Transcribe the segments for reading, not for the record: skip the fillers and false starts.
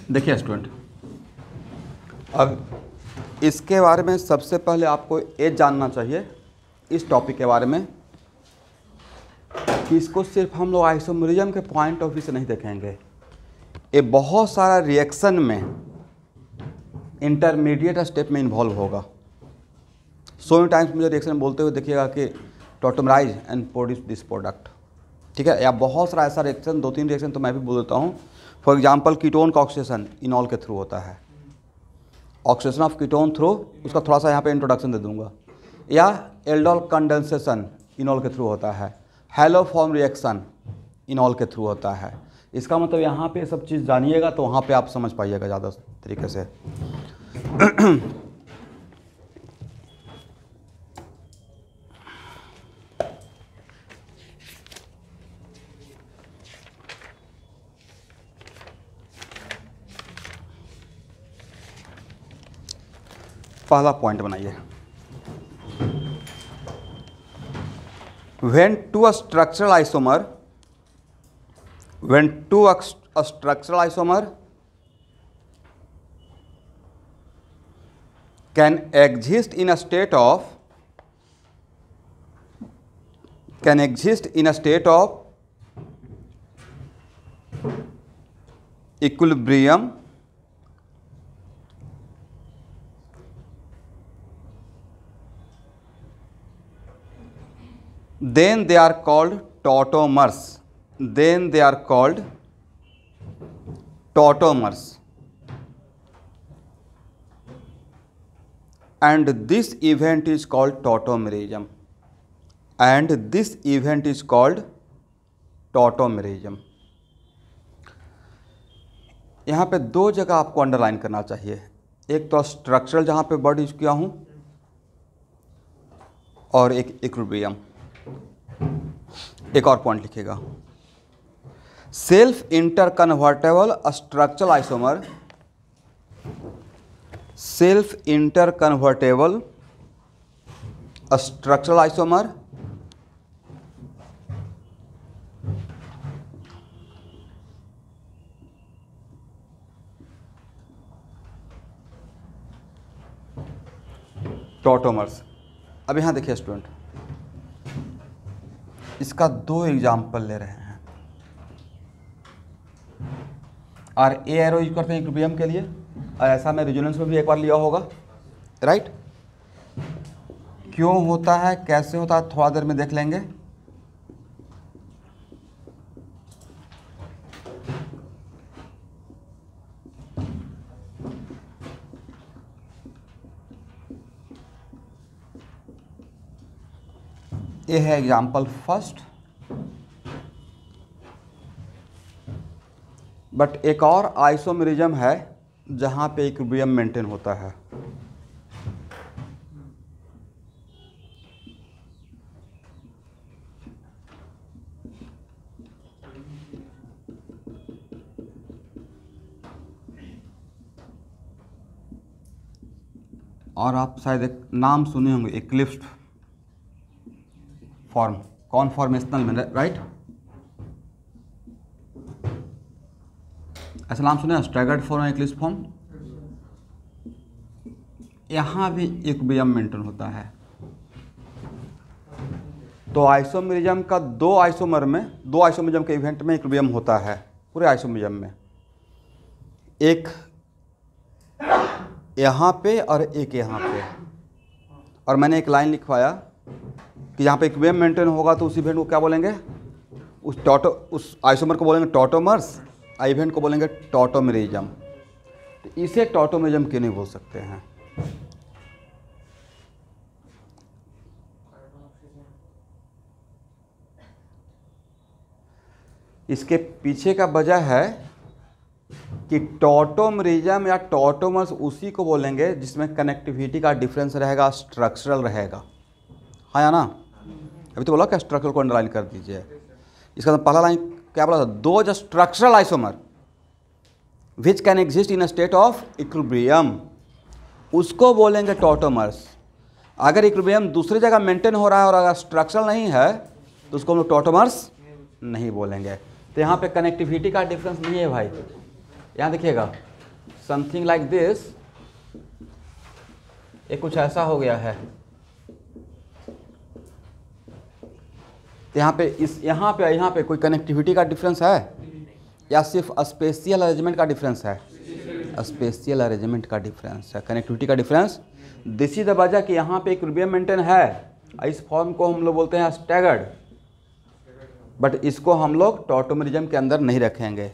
देखिए स्टूडेंट, अब इसके बारे में सबसे पहले आपको ये जानना चाहिए इस टॉपिक के बारे में कि इसको सिर्फ हम लोग आइसोमेरिज्म के पॉइंट ऑफ व्यू से नहीं देखेंगे। ये बहुत सारा रिएक्शन में इंटरमीडिएट स्टेप में इन्वॉल्व होगा। सो मेनी टाइम्स मुझे रिएक्शन बोलते हुए देखिएगा कि टॉटमराइज एंड प्रोड्यूस दिस प्रोडक्ट, ठीक है। या बहुत सारा ऐसा रिएक्शन, 2-3 रिएक्शन तो मैं भी बोल देता हूँ। फॉर एग्जांपल कीटोन का ऑक्सीडेशन इनॉल के थ्रू होता है, ऑक्सीडेशन ऑफ कीटोन थ्रू, उसका थोड़ा सा यहाँ पे इंट्रोडक्शन दे दूंगा। या एल्डोल कंडेंसेशन इनॉल के थ्रू होता है, हैलो फॉर्म रिएक्शन इनॉल के थ्रू होता है। इसका मतलब यहाँ पे सब चीज़ जानिएगा तो वहाँ पे आप समझ पाइएगा ज़्यादा तरीके से। पहला पॉइंट बनाइए, when two structural isomer can exist in a state of equilibrium, then they are called tautomers. And this event is called tautomerism. यहाँ पे दो जगह आपको अंडरलाइन करना चाहिए। एक तो स्ट्रक्चरल जहाँ पे वर्ड यूज किया हूँ, और एक इक्विलिब्रियम। एक और पॉइंट लिखिएगा, self interconvertible structural isomer tautomers. अब यहाँ देखिए स्टूडेंट, इसका 2 एग्जाम्पल ले रहे हैं। और ए एरो यूज करते हैं इक्विलिब्रियम के लिए, और ऐसा मैं रेजोनेंस में भी एक बार लिया होगा, राइट। क्यों होता है, कैसे होता है, थोड़ा देर में देख लेंगे। ये है एग्जाम्पल फर्स्ट। बट एक और आइसोमेरिज्म है जहाँ पे इक्विलिब्रियम मेंटेन होता है। और आप शायद एक नाम सुने होंगे, इक्लिप्स्ड फॉर्म, कॉन्फॉर्मेशनल में, राइट। ऐसा नाम सुने, स्टैगर्ड फॉर्म, इक्लिप्स्ड फॉर्म। यहाँ भी इक्विलिब्रियम मेंटेन होता है। तो आइसोमेरिज्म का दो आइसोमेरिज्म के इवेंट में इक्विलिब्रियम होता है, पूरे आइसोमेरिज्म में। एक यहाँ पे और एक यहाँ पे। और मैंने एक लाइन लिखवाया कि यहाँ पे इक्विलिब्रियम मेंटेन होगा तो उस इवेंट को क्या बोलेंगे, उस आइसोमर को बोलेंगे टॉटोमर्स, इवेंट को बोलेंगे टॉटोमेरिज्म। तो इसे टॉटोमेरिज्म क्यों नहीं बोल सकते हैं? इसके पीछे का वजह है कि टॉटोमेरिज्म या टॉटोमर्स उसी को बोलेंगे जिसमें कनेक्टिविटी का डिफरेंस रहेगा, स्ट्रक्चरल रहेगा, हाँ या ना। अभी तो बोला क्या, स्ट्रक्चर को अंडरलाइन कर दीजिए। इसका पहला लाइन क्या बोला था, दो जो structural isomer which can exist in a state of equilibrium, उसको बोलेंगे टॉटोमर्स। अगर इक्विलिब्रियम दूसरी जगह मेंटेन हो रहा है और अगर स्ट्रक्चरल नहीं है तो उसको हम लोग टॉटोमर्स नहीं बोलेंगे। तो यहाँ पे कनेक्टिविटी का डिफरेंस नहीं है भाई। यहाँ देखिएगा, समथिंग लाइक दिस, ये कुछ ऐसा हो गया है। यहाँ पे कोई कनेक्टिविटी का डिफरेंस है या सिर्फ स्पेशियल अरेंजमेंट का डिफरेंस है? स्पेशियल अरेंजमेंट का डिफरेंस है, कनेक्टिविटी का डिफरेंस। दिस इज द वजह कि यहाँ पे इक्विलिब्रियम मेंटेन है। इस फॉर्म को हम लोग बोलते हैं स्टैगर्ड, बट इसको हम लोग टॉटोमरिज्म के अंदर नहीं रखेंगे।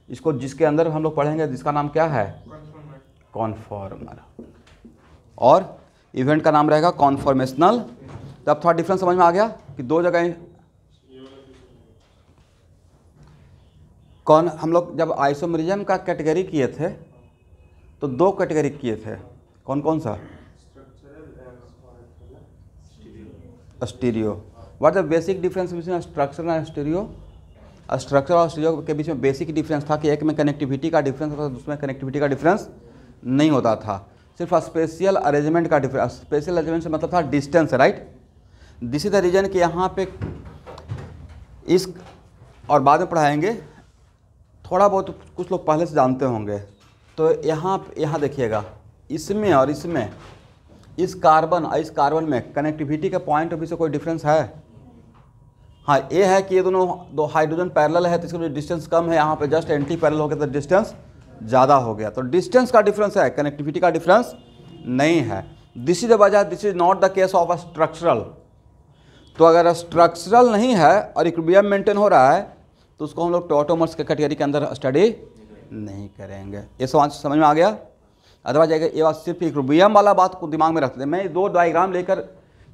इसको जिसके अंदर हम लोग पढ़ेंगे जिसका नाम क्या है? कॉन्फॉर्मर। और इवेंट का नाम रहेगा कॉन्फॉर्मेशनल। तो अब थोड़ा डिफरेंस समझ में आ गया कि दो जगह हम लोग जब आइसोमरिज्म का कैटेगरी किए थे तो दो कैटेगरी किए थे, कौन कौन सा? Stereo. What the basic difference between structure and stereo? Structure और स्टीरियो के बीच में बेसिक डिफरेंस था कि एक में कनेक्टिविटी का डिफरेंस होता था, दूसरे में कनेक्टिविटी का डिफरेंस नहीं होता था, सिर्फ स्पेशियल अरेंजमेंट का डिफरेंस। स्पेशल अरेंजमेंट से मतलब था distance, right. This is the reason कि यहाँ पे इस और बाद में पढ़ाएंगे, थोड़ा बहुत कुछ लोग पहले से जानते होंगे। तो यहाँ देखिएगा, इसमें और इसमें, इस कार्बन में कनेक्टिविटी के पॉइंट ऑफ व्यू से कोई डिफरेंस है? हाँ, ये है कि ये दोनों दो हाइड्रोजन पैरेलल है तो इसका डिस्टेंस कम है, यहाँ पे जस्ट एंटी पैरेलल हो गया तो डिस्टेंस ज़्यादा हो गया। तो डिस्टेंस का डिफरेंस है, कनेक्टिविटी का डिफरेंस नहीं है। दिस इज द वजह, this is not the case of a structural. तो अगर स्ट्रक्चरल नहीं है और इक्विलिब्रियम मेंटेन हो रहा है तो उसको हम लोग टॉटोमर्स के कैटेगरी के अंदर स्टडी नहीं करेंगे। ये समझ में आ गया? अदरवाइज ये बात सिर्फ इक्विलिब्रियम वाला बात को दिमाग में रखते हैं। मैं दो डायग्राम लेकर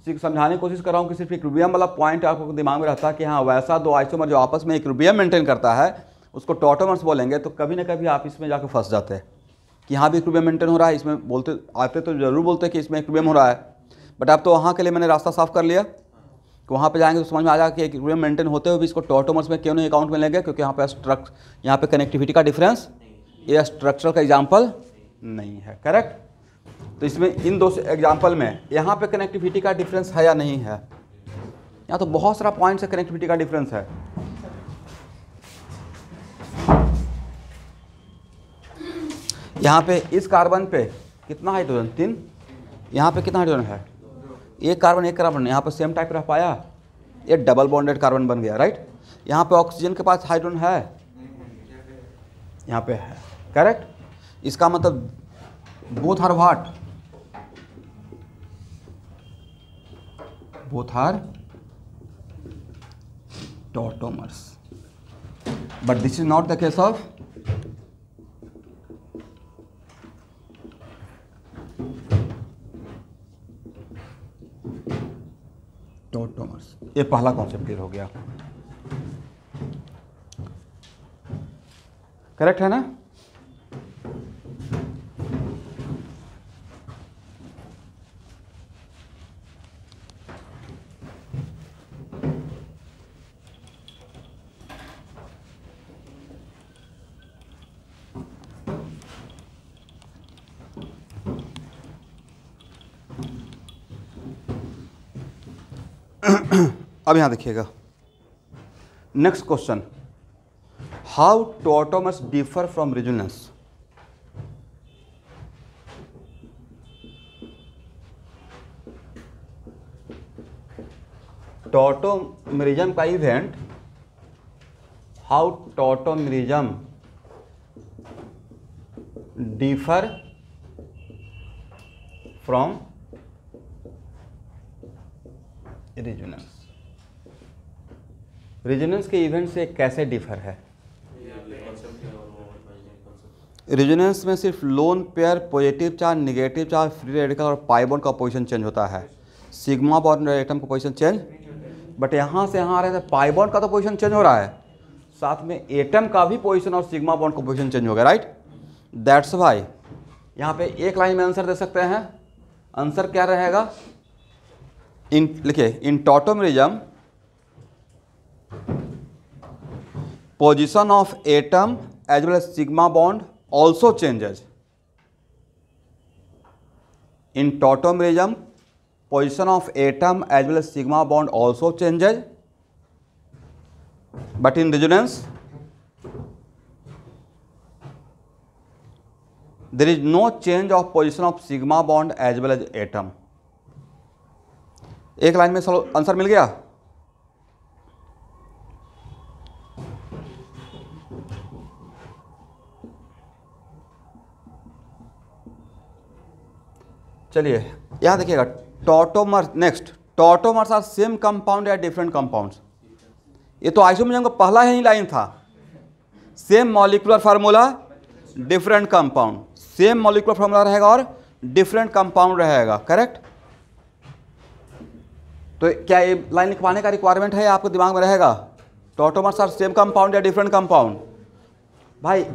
समझाने की कोशिश कर रहा हूँ कि सिर्फ इक्विलिब्रियम वाला पॉइंट आपको दिमाग में रहता है कि हाँ वैसा दो आइसोमर जो आपस में इक्विलिब्रियम मेंटेन करता है उसको टॉटोमर्स बोलेंगे। तो कभी ना कभी आप इसमें जाकर फंस जाते हैं कि यहाँ भी इक्विलिब्रियम मेंटेन हो रहा है, इसमें बोलते आते तो जरूर बोलते हैं कि इसमें इक्विलिब्रियम हो रहा है, बट अब तो वहाँ के लिए मैंने रास्ता साफ कर लिया कि वहाँ पे जाएंगे तो समझ में आ जाएगा कि इक्विलिब्रियम मेंटेन होते हुए भी इसको टॉटोमर्स में क्यों नहीं अकाउंट में लेंगे, क्योंकि यहाँ पे कनेक्टिविटी का डिफरेंस, ये स्ट्रक्चरल का एग्जाम्पल नहीं है। करेक्ट। तो इसमें इन दो एग्जाम्पल में यहाँ पे कनेक्टिविटी का डिफरेंस है या नहीं है? यहाँ तो बहुत सारा पॉइंट से कनेक्टिविटी का डिफरेंस है। यहाँ पे इस कार्बन पे कितना हाइड्रोजन? 3। यहाँ पे कितना हाइड्रोजन है? एक कार्बन। यहाँ पे सेम टाइप रह पाया? ये डबल बॉन्डेड कार्बन बन गया, राइट। यहाँ पे ऑक्सीजन के पास हाइड्रोजन है, यहाँ पे है। करेक्ट। इसका मतलब both are what? Both are tautomers, but this is not the case of tautomers. ये पहला कॉन्सेप्ट क्लियर हो गया। करेक्ट है ना? अब यहां देखिएगा, next question, how tautomers differ from resonance? Tautomerism का event, how tautomerism differ from resonance. Resonance के इवेंट से कैसे डिफर है? रेजोनेंस में सिर्फ lone pair, positive charge, negative charge, free radical और पाई बॉन्ड का पोजीशन चेंज होता है। सिग्मा बॉन्ड एटम का पोजीशन चेंज, बट यहाँ से यहाँ आ रहे थे पाई बॉन्ड का तो पोजीशन चेंज हो रहा है, साथ में एटम का भी पोजीशन और सिग्मा बॉन्ड का पोजीशन चेंज हो गया, राइट। दैट्स वाई यहाँ पे एक लाइन में आंसर दे सकते हैं। आंसर क्या रहेगा? लिखिए, in tautomerism position of atom as well as sigma bond also changes. In tautomerism, position of atom as well as sigma bond also changes, but in resonance there is no change of position of sigma bond as well as atom. एक line में answer मिल गया। चलिए यहां देखिएगा, tautomers. Next, tautomers are same compound या different compounds? ये तो आइसोमर्स का पहला ही लाइन था, same molecular formula different compound, same molecular formula रहेगा और डिफरेंट कंपाउंड रहेगा, करेक्ट। तो क्या ये लाइन लिखवाने का रिक्वायरमेंट है, आपको दिमाग में रहेगा? टॉटोमर्स आर सेम कंपाउंड या डिफरेंट कंपाउंड? भाई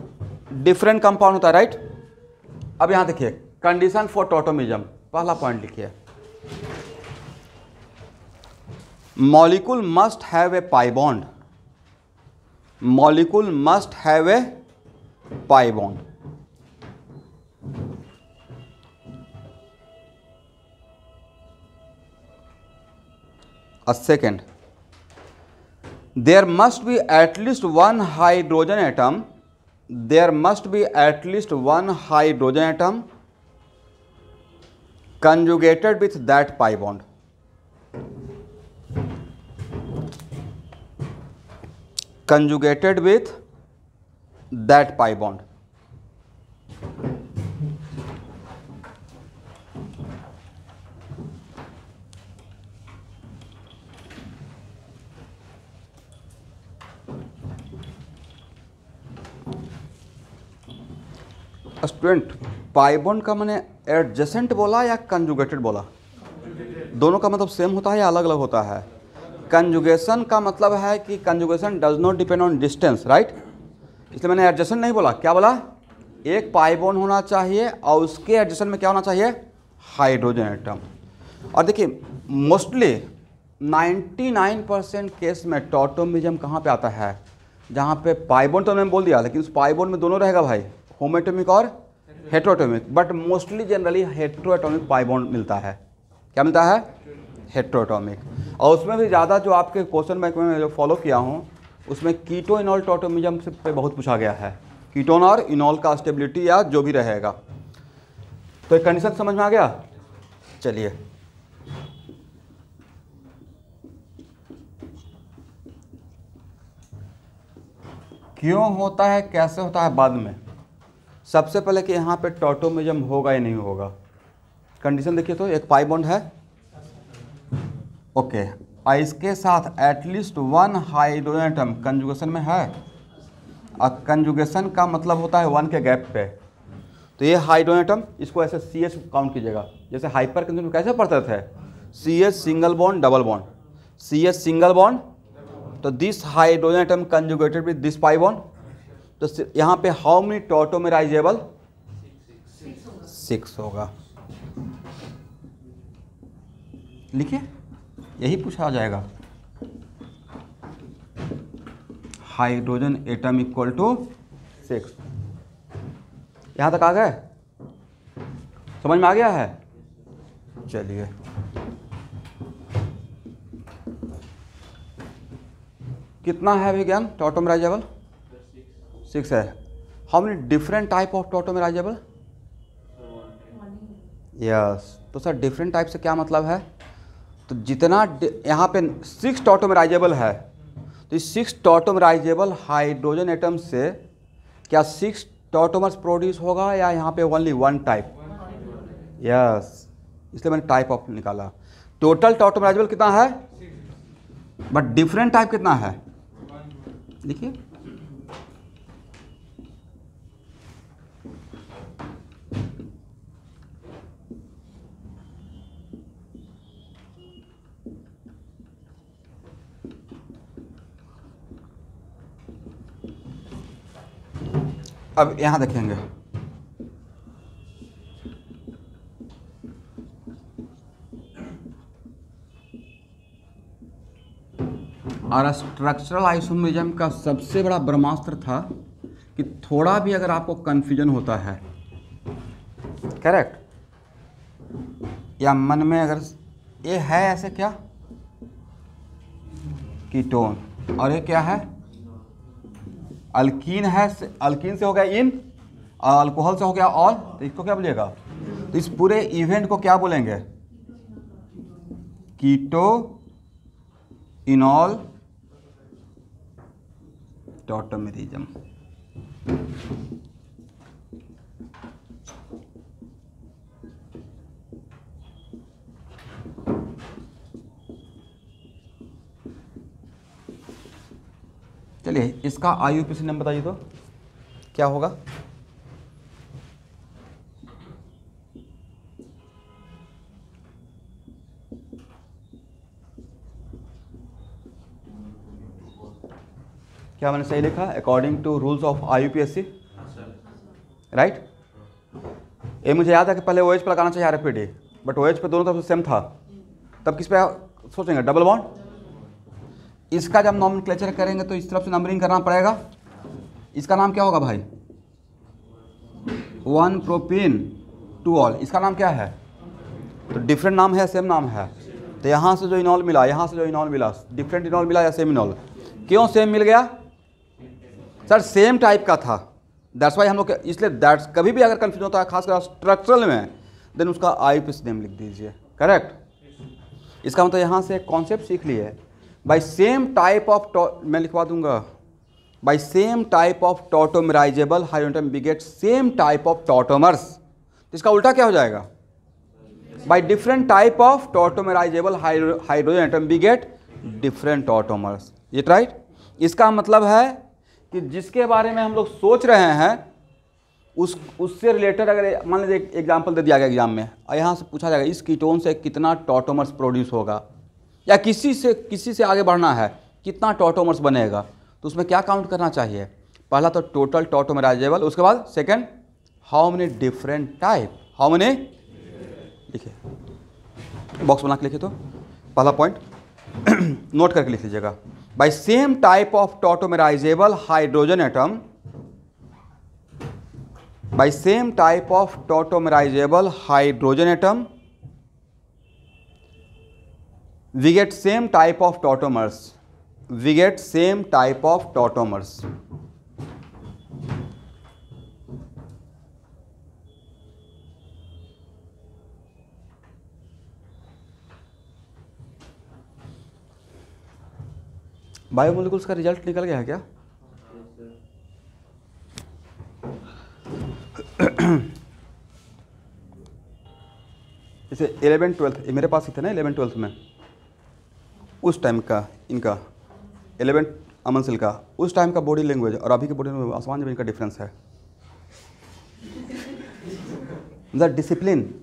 डिफरेंट कंपाउंड होता है, राइट। अब यहां देखिए, कंडीशन फॉर टॉटोमिज्म, पहला पॉइंट लिखिए, molecule must have a pi bond, molecule must have a pi bond. A second, there must be at least one hydrogen atom, there must be at least one hydrogen atom conjugated with that pi bond. Conjugated with that pi bond. Student, pi bond का मैंने adjacent बोला या conjugated बोला? दोनों का मतलब same होता है या अलग अलग होता है? कंजुगेशन का मतलब है कि conjugation does not depend on distance, right. इसलिए मैंने एडजेसेंट नहीं बोला, क्या बोला? एक पाई बॉन्ड होना चाहिए और उसके एडजेसेंट में क्या होना चाहिए? Hydrogen atom. और देखिए मोस्टली 99% केस में टॉटोमिज्म कहाँ पे आता है? जहाँ पे पाई बॉन्ड तो मैंने बोल दिया, लेकिन उस पाई बॉन्ड में दोनों रहेगा भाई, होमोएटॉमिक और heteroatomic, but mostly generally heteroatomic pi bond मिलता है। क्या मिलता है? हेटेरोएटॉमिक। और उसमें भी ज़्यादा जो आपके क्वेश्चन बैंक में जो फॉलो किया हूँ, उसमें कीटो इनॉल टॉटोमिज्म से पे बहुत पूछा गया है, कीटोन और इनॉल का स्टेबिलिटी या जो भी रहेगा। तो एक कंडीशन समझ में आ गया। चलिए क्यों होता है, कैसे होता है, बाद में। सबसे पहले कि यहाँ पे टॉटोमिज्म होगा या नहीं होगा। कंडीशन देखिए, तो एक पाई बॉन्ड है, ओके, और इसके साथ at least one hydrogen atom conjugation में है। और कंजुगेशन का मतलब होता है वन के गैप पे। तो ये हाइड्रोजन एटम, इसको ऐसे CH काउंट कीजिएगा, जैसे हाइपर कंजुगेशन कैसे पढ़ते थे, CH single bond double bond, CH single bond, तो this hydrogen atom conjugated with this pi bond. तो यहाँ पे हाउ मेनी टॉटोमेराइजेबल? 6 होगा। लिखिए, यही पूछा जाएगा। Hydrogen atom equal to 6। यहाँ तक आ गए? समझ में आ गया है? चलिए कितना है विज्ञान टॉटोमेराइजेबल? 6 है। How many different type of tautomerizable? Yes. तो सर डिफरेंट टाइप से क्या मतलब है? तो जितना यहाँ पे 6 टॉटोमेराइजेबल है, तो इस 6 टॉटोमेराइजेबल हाइड्रोजन एटम से क्या 6 टॉटोमर्स प्रोड्यूस होगा या यहाँ पे ओनली वन टाइप? यस, इसलिए मैंने टाइप ऑफ निकाला। टोटल टॉटोमेराइजेबल कितना है, बट डिफरेंट टाइप कितना है? देखिए अब यहाँ देखेंगे, और स्ट्रक्चरल आइसोमेरिज्म का सबसे बड़ा ब्रह्मास्त्र था कि थोड़ा भी अगर आपको कन्फ्यूजन होता है, करेक्ट, या मन में अगर ये है ऐसे क्या कीटोन और ये क्या है अल्कीन है, अल्कीन से हो गया इन अल्कोहल से हो गया ऑल, तो इसको क्या बोलिएगा, तो इस पूरे इवेंट को क्या बोलेंगे, कीटो इनॉल टॉटोमेरिज्म। चलिए इसका IUPAC नंबर बताइए तो क्या होगा। क्या मैंने सही लिखा, according to rules of IUPAC, right. ये मुझे याद है कि पहले OH पे लगाना चाहिए RFPD, बट OH पे दोनों तरफ से सेम था, तब किस पे सोचेंगे, डबल बॉन्ड। इसका जब नॉमेनक्लेचर करेंगे तो इस तरफ से नंबरिंग करना पड़ेगा। इसका नाम क्या होगा भाई, 1 प्रोपीन 2 ऑल। इसका नाम क्या है, तो डिफरेंट नाम है सेम नाम है, तो यहाँ से जो इनॉल मिला, यहाँ से जो इनॉल मिला, डिफरेंट इनॉल मिला या सेम इनॉल, क्यों सेम मिल गया सर, सेम टाइप का था, दैट्स वाई हम लोग, इसलिए दैट्स कभी भी अगर कंफ्यूजन होता है खासकर स्ट्रक्चरल में, देन उसका IUPAC नेम लिख दीजिए, करेक्ट। इसका मतलब यहाँ से एक कॉन्सेप्ट सीख लिए, बाई सेम टाइप ऑफ, मैं लिखवा दूंगा, by same type of tautomerizable hydrogen beget same type of tautomers. तो इसका उल्टा क्या हो जाएगा, by different type of tautomerizable hydrogen atom beget different tautomers, ये राइट। इसका मतलब है कि जिसके बारे में हम लोग सोच रहे हैं उससे रिलेटेड, अगर मान लीजिए एक एग्जाम्पल दे दिया गया एग्जाम में, और यहाँ से पूछा जाएगा इस कीटोन से कितना टॉटोमर्स प्रोड्यूस होगा, या किसी से आगे बढ़ना है कितना टॉटोमर्स बनेगा, तो उसमें क्या काउंट करना चाहिए, पहला तो टोटल टॉटोमेराइजेबल, उसके बाद second how many different type, how many, लिखिए बॉक्स बना के लिखिए, तो पहला पॉइंट नोट करके लिख लीजिएगा, by same type of tautomerizable hydrogen atom, by same type of tautomerizable hydrogen atom we get same type of tautomers, we get same type of tautomers। Biomolecules का रिजल्ट निकल गया है क्या, जैसे 11th-12th मेरे पास ही थे ना, 11th-12th में उस टाइम का, इनका 11th अमन सिल का उस टाइम का बॉडी लैंग्वेज और अभी के बॉडी लैंग्वेज आसमान जमीन का डिफरेंस है। मतलब डिसिप्लिन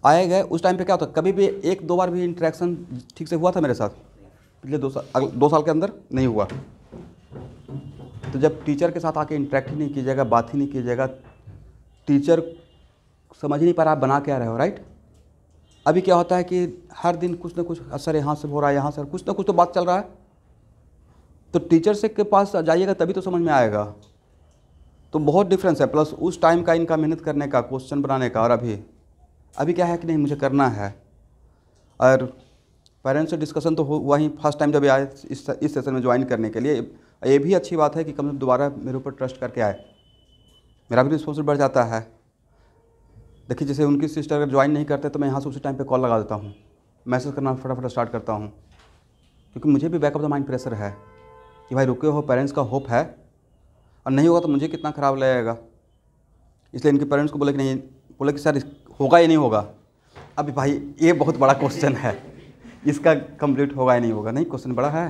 आए गए उस टाइम पे क्या होता, कभी भी 1-2 बार भी इंटरेक्शन ठीक से हुआ था मेरे साथ पिछले 2 साल के अंदर नहीं हुआ। तो जब टीचर के साथ आके इंटरेक्ट ही नहीं कीजिएगा, बात ही नहीं कीजिएगा, टीचर समझ ही नहीं पा रहा आप बना क्या रहे हो, राइट। अभी क्या होता है कि हर दिन कुछ ना कुछ असर यहाँ से हो रहा है, यहाँ से कुछ ना कुछ तो बात चल रहा है, तो टीचर से के पास जाइएगा तभी तो समझ में आएगा। तो बहुत डिफरेंस है, प्लस उस टाइम का इनका मेहनत करने का, क्वेश्चन बनाने का, और अभी क्या है कि नहीं मुझे करना है। और पेरेंट्स से डिस्कशन तो हुआ ही फर्स्ट टाइम जब आए इस सेशन में ज्वाइन करने के लिए। ये भी अच्छी बात है कि कम से कम दोबारा मेरे ऊपर ट्रस्ट करके आए, मेरा भी रिस्पॉन्सिबिलिटी बढ़ जाता है। देखिए जैसे उनकी सिस्टर अगर ज्वाइन नहीं करते तो मैं यहाँ से उसी टाइम पे कॉल लगा देता हूँ, मैसेज करना फटाफट स्टार्ट करता हूँ, क्योंकि मुझे भी back of the mind pressure है कि भाई रुके हो, पेरेंट्स का होप है, और नहीं होगा तो मुझे कितना ख़राब लगेगा। इसलिए इनके पेरेंट्स को बोले कि नहीं, बोले कि सर होगा या नहीं होगा। अभी भाई ये बहुत बड़ा क्वेश्चन है, इसका कंप्लीट होगा या नहीं होगा, नहीं क्वेश्चन बड़ा है।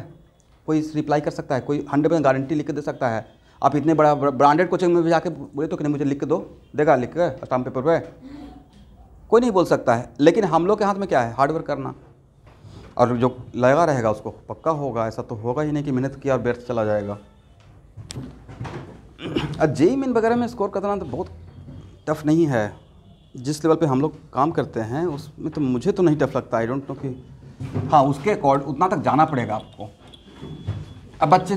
कोई रिप्लाई कर सकता है, कोई 100% गारंटी लिख के दे सकता है। आप इतने बड़ा ब्रांडेड कोचिंग में भी जाके बोले तो कि नहीं मुझे लिख के दो, देगा लिख के स्टाम्प पेपर पे, कोई नहीं बोल सकता है। लेकिन हम लोग के हाथ में क्या है, हार्डवर्क करना, और जो लगा रहेगा उसको पक्का होगा। ऐसा तो होगा ही नहीं कि मेहनत किया और व्यर्थ चला जाएगा। और JEE मेन वगैरह में स्कोर करना तो बहुत टफ नहीं है, जिस लेवल पे हम लोग काम करते हैं उसमें तो मुझे तो नहीं टफ लगता। आई डोंट नो कि हाँ उसके अकॉर्ड उतना तक जाना पड़ेगा आपको। अब बच्चे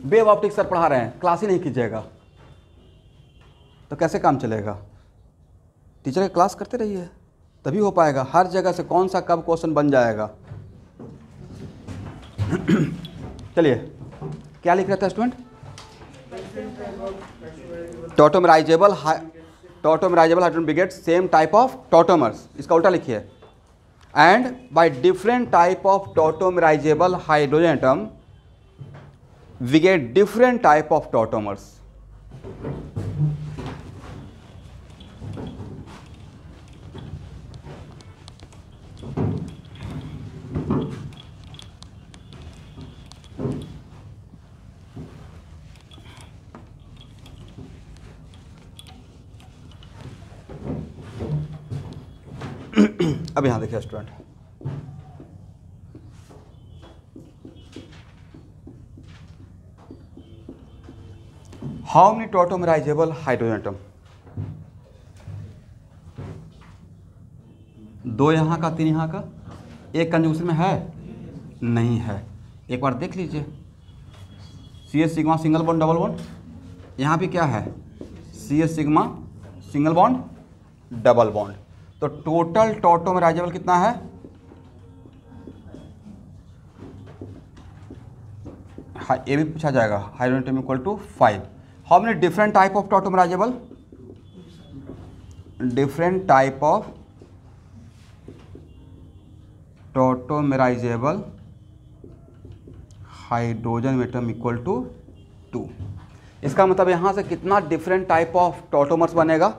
वेव ऑप्टिक्स सर पढ़ा रहे हैं, क्लास ही नहीं कीजिएगा तो कैसे काम चलेगा। टीचर की क्लास करते रहिए तभी हो पाएगा। हर जगह से कौन सा कब क्वेश्चन बन जाएगा। चलिए क्या लिख रहे थे student, tautomerizable hydrogen brigade same type of tautomers, इसका उल्टा लिखिए। And by different type of tautomerizable hydrogen atom we get different type of tautomers. अब यहां देखिए student, how many tautomerizable hydrogen atom? 2 यहाँ का 3 यहाँ का, एक कंजूगेशन में है नहीं है। एक बार देख लीजिए, CS sigma single bond double bond, यहाँ भी क्या है CS sigma single bond double bond. तो टोटल टॉटोमराइजेबल कितना है? हाँ, ये भी पूछा जाएगा। Hydrogen atom equal to 5। How many different type of tautomerizable? Different type of tautomerizable hydrogen atom equal to 2। इसका मतलब यहाँ से कितना डिफरेंट टाइप ऑफ टॉटोमर्स बनेगा?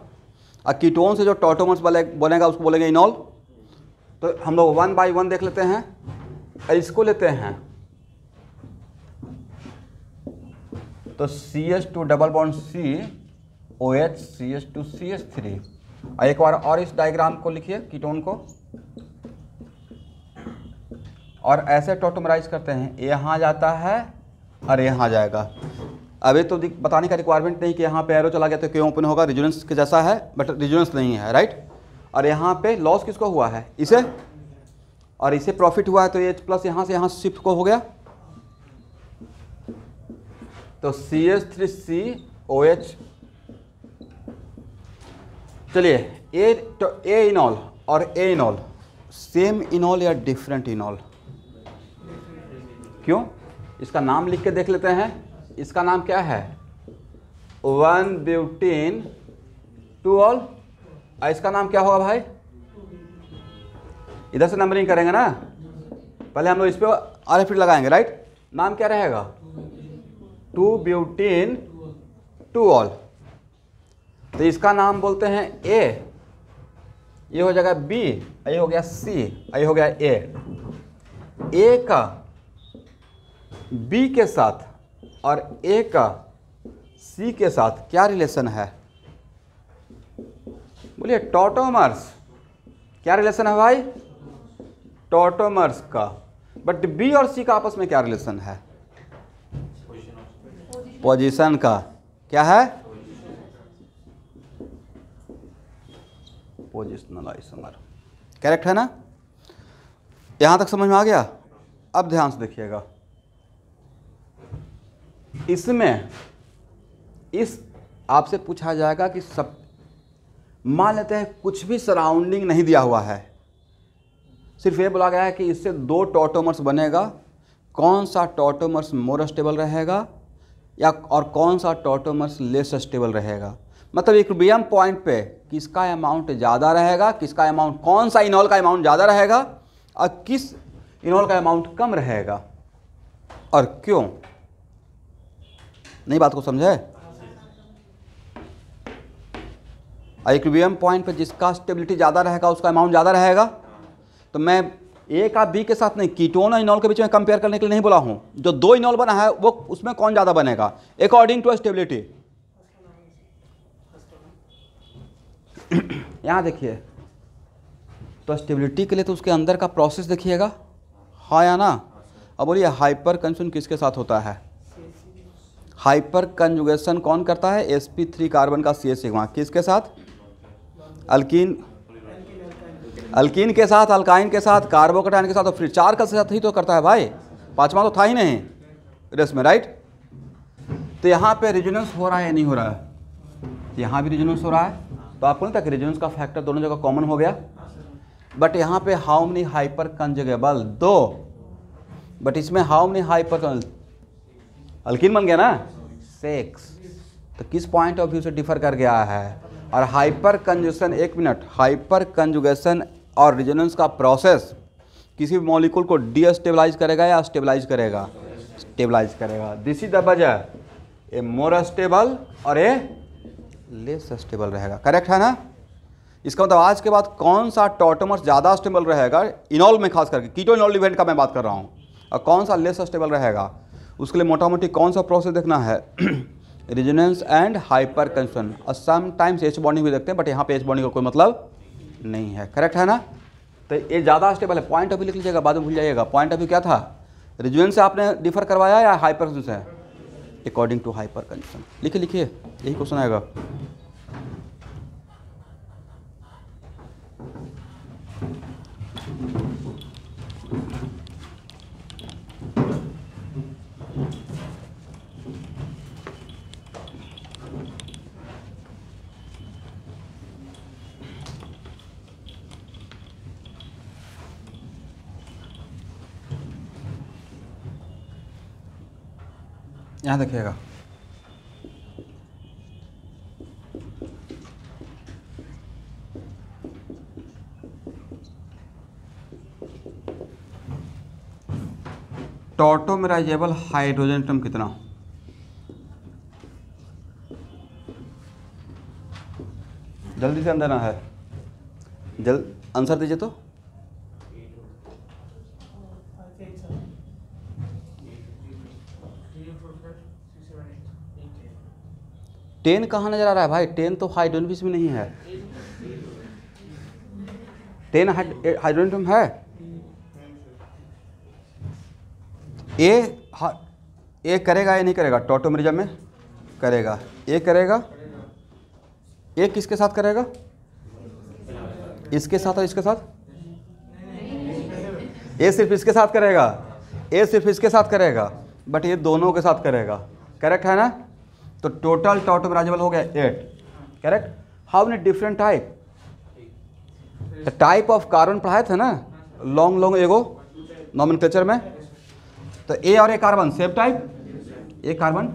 और कीटोन से जो टॉटोमर्स बनेगा उसको बोलेंगे इनॉल। तो हम लोग 1 बाई 1 देख लेते हैं। इसको लेते हैं तो CH2 double bond C OH CH2 CH3। और एक बार और इस डायग्राम को लिखिए कीटोन को, और ऐसे टॉटोमराइज करते हैं। यहाँ जाता है और यहाँ जाएगा। अभी तो बताने का रिक्वायरमेंट नहीं कि यहाँ पे एरो चला गया तो क्यों ओपन होगा, रेजोनेंस के जैसा है बट रेजोनेंस नहीं है, राइट। और यहाँ पे लॉस किसको हुआ है? इसे, और इसे प्रॉफिट हुआ है तो H प्लस यहाँ से यहाँ शिफ्ट को हो गया। तो CH3COH। चलिए ए इनॉल और ए इनॉल सेम इनॉल या डिफरेंट इनॉल? क्यों? इसका नाम लिख के देख लेते हैं। इसका नाम क्या है? 1 ब्यूटीन 2 ऑल। और इसका नाम क्या होगा भाई? इधर से नंबरिंग करेंगे ना, पहले हम लोग इस पर RFD लगाएंगे, राइट। नाम क्या रहेगा? 2 ब्यूटीन 2 ऑल। तो इसका नाम बोलते हैं A, ये हो जाएगा B, ये हो गया C, ये हो गया A का B के साथ और A का C के साथ क्या रिलेशन है? बोलिए टॉटोमर्स। क्या रिलेशन है भाई? टॉटोमर्स का। बट B और C का आपस में क्या रिलेशन है? पोजीशन का। क्या है? Positional isomer. करेक्ट है ना? यहां तक समझ में आ गया? अब ध्यान से देखिएगा, इसमें इस आपसे पूछा जाएगा कि सब मान लेते हैं कुछ भी सराउंडिंग नहीं दिया हुआ है, सिर्फ ये बोला गया है कि इससे 2 टॉटोमर्स बनेगा, कौन सा टॉटोमर्स मोर स्टेबल रहेगा या और कौन सा टॉटोमर्स लेस स्टेबल रहेगा। मतलब इक्विलिब्रियम पॉइंट पे किसका अमाउंट ज़्यादा रहेगा, किसका अमाउंट, कौन सा इनॉल का अमाउंट ज़्यादा रहेगा और किस इनॉल का अमाउंट कम रहेगा और क्यों। नहीं बात को समझे? इक्विलिब्रियम पॉइंट पे जिसका स्टेबिलिटी ज़्यादा रहेगा उसका अमाउंट ज़्यादा रहेगा। तो मैं ए का बी के साथ नहीं, कीटोन और इनॉल के बीच में कंपेयर करने के लिए नहीं बोला हूँ। जो 2 इनॉल बना है वो उसमें कौन ज़्यादा बनेगा अकॉर्डिंग टू स्टेबिलिटी। यहाँ देखिए, तो स्टेबिलिटी के लिए तो उसके अंदर का प्रोसेस देखिएगा, हाँ या ना। अब बोलिए हाइपर कंजुगेशन किसके साथ होता है? हाइपर कंजुगेशन कौन करता है? sp3 कार्बन का CH सिग्मा किसके साथ? अल्कीन के साथ, अल्काइन के साथ, कार्बोकैटायन के साथ, और फिर 4 का साथ ही तो करता है भाई, 5वां तो था ही नहीं रेस में, राइट। तो यहाँ पे रेजोनेंस हो रहा है या नहीं हो रहा है? यहाँ भी रेजोनेंस हो रहा है। तो आपको नहीं था कि रेजोनेंस का फैक्टर दोनों जगह कॉमन हो गया। बट यहाँ पे हाउ मेनी हाइपर कंजुगेबल? 2। बट इसमें हाउ मेनी हाइपर, अल्कीन बन गया ना, 6। तो किस पॉइंट ऑफ व्यू से डिफर कर गया है? और हाइपर कंजुगेशन, एक मिनट, हाइपर कंजुगेशन और रेजोनेंस का प्रोसेस किसी भी मॉलिक्यूल को डीस्टेबलाइज करेगा या स्टेबलाइज करेगा? स्टेबलाइज करेगा। दिस इज द वजह ए मोर स्टेबल और ए लेस स्टेबल रहेगा। करेक्ट है ना? इसका मतलब आज के बाद कौन सा टॉटोमर्स ज़्यादा स्टेबल रहेगा इनॉल में, खास करके कीटो इनॉल इवेंट का मैं बात कर रहा हूँ, और कौन सा लेस स्टेबल रहेगा, उसके लिए मोटा मोटी कौन सा प्रोसेस देखना है? Resonance and hyper conjugation. और समटाइम्स एच बॉन्डिंग भी देखते हैं, बट यहाँ पे एच बॉन्डिंग का कोई मतलब नहीं है। करेक्ट है ना? तो ये ज़्यादा स्टेबल है। पॉइंट ऑफ व्यू लिख लीजिएगा, बाद में भूल जाइएगा। पॉइंट ऑफ व्यू क्या था? रेजोनेंस से आपने डिफर करवाया या हाइपर कंजुगेशन से? According to hyperconjugation. लिखिए लिखिए, यही क्वेश्चन आएगा। यहाँ देखिएगा, टॉटोमेराइजेबल हाइड्रोजन एटम कितना? जल्दी से अंदर है, जल्द आंसर दीजिए। तो टेन कहाँ नजर आ रहा है भाई? 10 तो हाइड्रोजन में नहीं है। 10 हाइड्रोजन है। ए करेगा या नहीं करेगा? टॉटोमेरिज्म में करेगा। ए करेगा। ए किसके साथ करेगा? इसके साथ और इसके साथ? ए सिर्फ इसके साथ करेगा। ए सिर्फ इसके साथ करेगा, बट ये दोनों के साथ करेगा। करेक्ट है ना? तो टोटल टॉटोमेराइजेबल हो गया 8। Correct. How many different type? Type of carbon पढ़ाए थे ना, लॉन्ग एगो नॉमेनक्लेचर में। तो ए और ए कार्बन सेम टाइप, ए कार्बन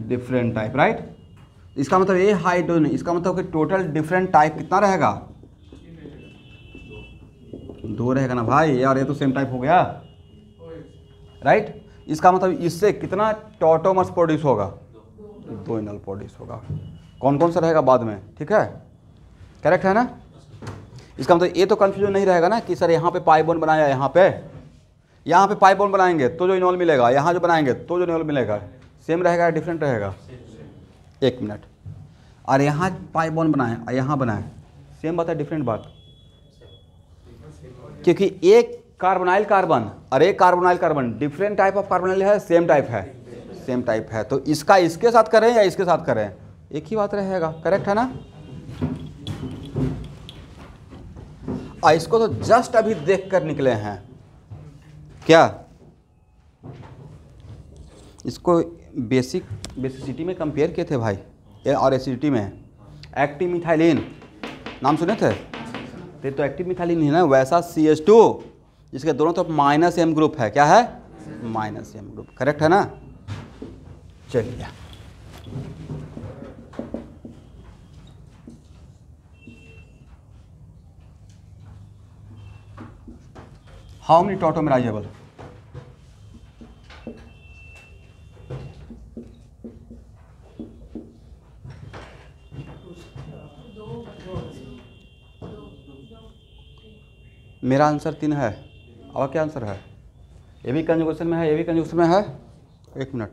डिफरेंट टाइप, राइट? इसका मतलब ए हाइड्रोजन, इसका मतलब कि टोटल डिफरेंट टाइप कितना रहेगा? 2 रहेगा ना भाई। ए और ए तो सेम टाइप हो गया, राइट? इसका मतलब इससे कितना टॉटोमर्स प्रोड्यूस होगा? 2 इनॉल प्रोड्यूस होगा। कौन कौन सा रहेगा बाद में, ठीक है? करेक्ट है ना? इसका मतलब ये तो कंफ्यूजन नहीं रहेगा ना कि सर यहाँ पे पाई बॉन्ड बनाया, यहाँ पे पाई बॉन्ड बनाएंगे तो जो इनॉल मिलेगा, यहाँ जो बनाएंगे तो जो इनॉल मिलेगा, सेम रहेगा या डिफरेंट रहेगा? एक मिनट, और यहाँ पाई बॉन्ड बनाए और यहाँ बनाए, सेम बात है डिफरेंट बात? क्योंकि एक कार्बोनाइल कार्बन और एक carbonyl carbon different type of carbonyl है, सेम टाइप है? सेम टाइप है। तो इसका इसके साथ करें या इसके साथ करें, एक ही बात रहेगा। करेक्ट है ना? और इसको तो जस्ट अभी देख कर निकले हैं क्या? इसको बेसिसिटी में कंपेयर किए थे भाई, और एसिडिटी में। एक्टिव मिथाइलिन नाम सुने थे? तो एक्टिव मिथाइलिन है ना, वैसा CH2 जिसके दोनों तरफ -M ग्रुप है। क्या है? -M group. करेक्ट है ना? चलिए, हाउ मेनी टॉटोमेराइजेबल? मेरा आंसर 3 है। और क्या आंसर है? ये भी कंजुगेशन में है, ये भी कंजुगेशन में है। एक मिनट,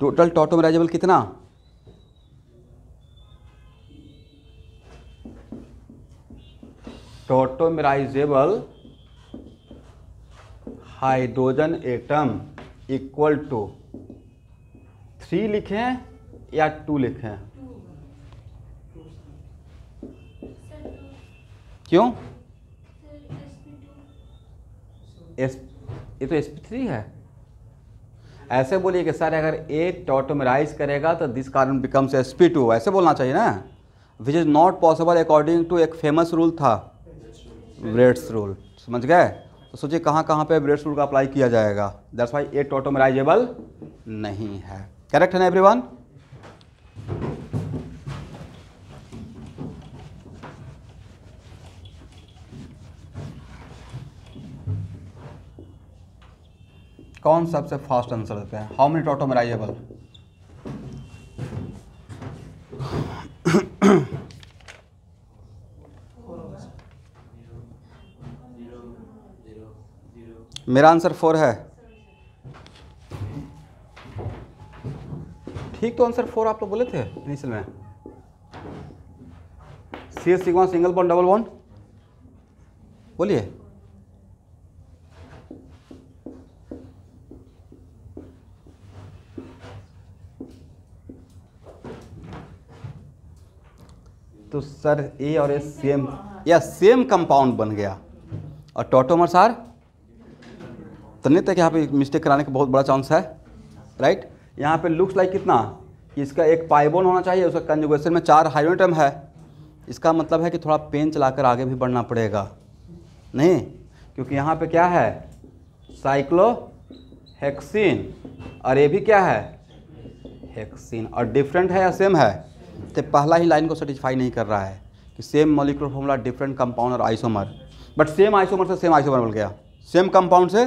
टोटल टॉटोमेराइजेबल कितना? टॉटोमेराइजेबल हाइड्रोजन एटम इक्वल टू 3 लिखें या 2 लिखें? क्यों? ये तो sp3 है। ऐसे बोलिए कि सर अगर ए टॉटोमेराइज करेगा तो दिस कार्बन बिकम्स sp2, ऐसे बोलना चाहिए ना। Which is not possible according to एक फेमस रूल था, ब्रेड्स रूल। समझ गए? तो सोचिए कहाँ कहाँ पे ब्रेड्स रूल का अप्लाई किया जाएगा। दैट्स वाई ये टॉटोमराइजेबल नहीं है। करेक्ट है ना एवरीवन? कौन सबसे फास्ट आंसर देते हैं? How many tautomerizable? मेरा आंसर 4 है। ठीक, तो आंसर 4 आप लोग बोले थे इनिशियल में। C sigma single bond double bond बोलिए। तो सर ए और ए सेम या सेम कंपाउंड बन गया और टॉटोमर्स आर, तो नहीं था कि यहाँ पे मिस्टेक कराने का बहुत बड़ा चांस है, राइट। यहाँ पे लुक्स लाइक कितना कि इसका एक पाइबोन होना चाहिए, उसका कंजुगेशन में 4 हाइड्रोजन एटम है। इसका मतलब है कि थोड़ा पेन चलाकर आगे भी बढ़ना पड़ेगा, नहीं, क्योंकि यहाँ पे क्या है साइक्लोहेक्सिन और ये भी क्या है हेक्सिन, और डिफरेंट है या सेम है। तो पहला ही लाइन को सेटिस्फाई नहीं कर रहा है कि same molecular formula different compound और आइसोमर, बट सेम आइसोमर से सेम आइसोमर बोल गया, सेम कंपाउंड से,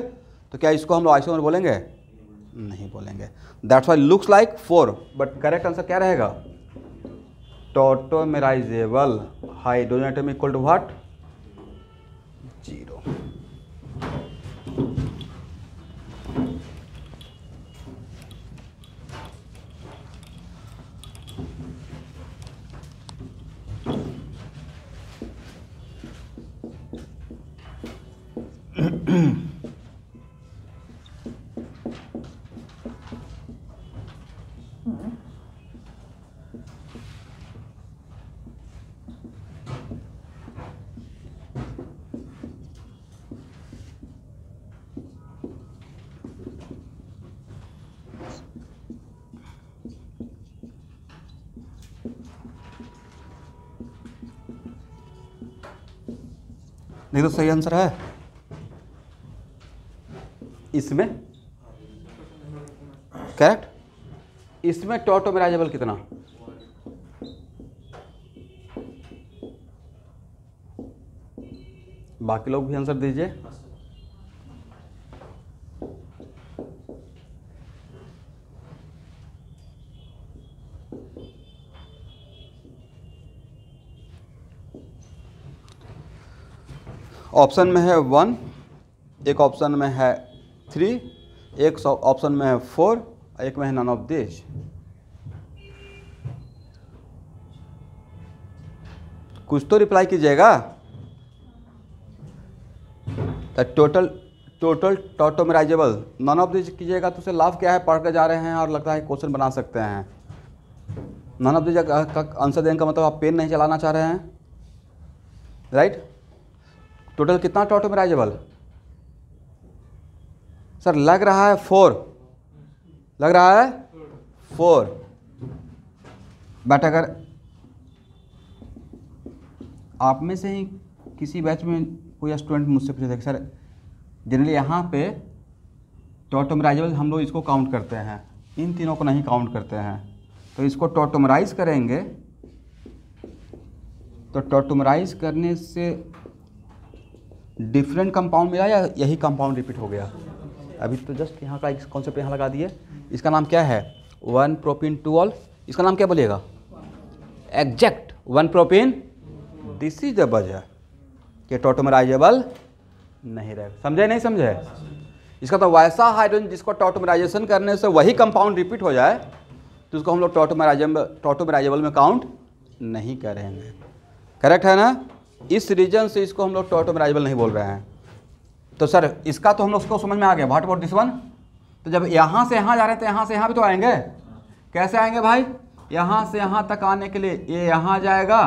तो क्या इसको हम लोग आइसोमर बोलेंगे? नहीं बोलेंगे। That's why looks like 4, but correct answer क्या रहेगा? Tautomerizable hydrogen atom equal to what? 0। नहीं तो सही आंसर है इसमें, करेक्ट। इसमें टॉटोमेराइजेबल कितना? बाकी लोग भी आंसर दीजिए। ऑप्शन में है 1, एक ऑप्शन में है 3, एक ऑप्शन में है 4, एक में है नन ऑफ दिस। कुछ तो रिप्लाई कीजिएगा। टोटल टॉटोमेराइजेबल नन ऑफ दिस कीजिएगा तो उसे लाभ क्या है? पढ़ कर जा रहे हैं और लगता है क्वेश्चन बना सकते हैं। नन ऑफ दिस का आंसर देने का मतलब आप पेन नहीं चलाना चाह रहे हैं, राइट। टोटल कितना टॉटोमेराइजेबल? सर लग रहा है 4, लग रहा है 4, बट अगर आप में से ही किसी बैच में कोई स्टूडेंट मुझसे पूछे थे कि सर जनरली यहाँ पे टॉटोमेराइजेबल हम लोग इसको काउंट करते हैं, इन तीनों को नहीं काउंट करते हैं, तो इसको टॉटोमराइज करेंगे तो टॉटोमराइज करने से डिफरेंट कंपाउंड मिला या यही कंपाउंड रिपीट हो गया? अभी तो जस्ट यहाँ का एक कॉन्सेप्ट यहाँ लगा दिए। इसका नाम क्या है? 1 प्रोपीन 2 ऑल। इसका नाम क्या बोलिएगा? Exact 1 propene. This is the वजह कि टॉटोमराइजेबल नहीं रहेगा। समझे नहीं समझे? इसका तो वैसा हाइड्रोजन जिसको टॉटोमराइजेशन करने से वही कंपाउंड रिपीट हो जाए तो उसको हम लोग टॉटोमराइजेबल में काउंट नहीं करेंगे। करेक्ट है ना? इस रीजन से इसको हम लोग टॉटोमराइजेबल नहीं बोल रहे हैं। तो सर इसका तो हम लोग उसको समझ में आ गया, व्हाट अबाउट दिस वन? तो जब यहाँ से यहाँ जा रहे हैं तो यहाँ से यहाँ भी तो आएंगे। कैसे आएंगे भाई? यहाँ से यहाँ तक आने के लिए ये यहाँ जाएगा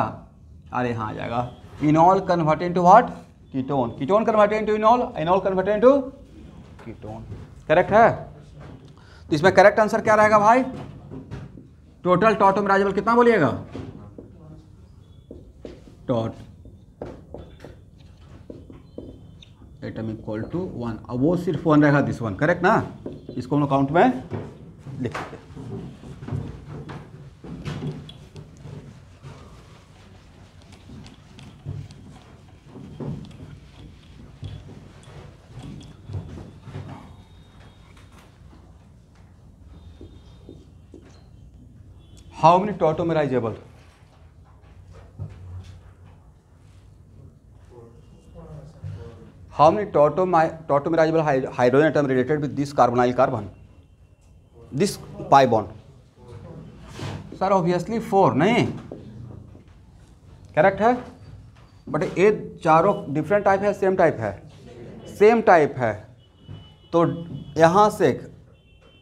और यहाँ आ जाएगा। Enol converted to what? Ketone. Ketone converted to enol, enol converted to ketone. Correct है? तो इसमें करेक्ट आंसर क्या रहेगा भाई? टोटल टॉटोमराइजेबल कितना बोलिएगा? एटम इक्वल टू 1, अब वो सिर्फ 1 रहेगा, दिस 1, करेक्ट ना। इसको हम लोग काउंट में लिख देते हैं। How many tautomerizable? How many tautomerizable hydrogen atom related with this carbonyl carbon? This pi bond? Sir, obviously 4, नहीं? करेक्ट है, बट ये चारों डिफरेंट टाइप है, सेम टाइप है? सेम टाइप है, तो यहाँ से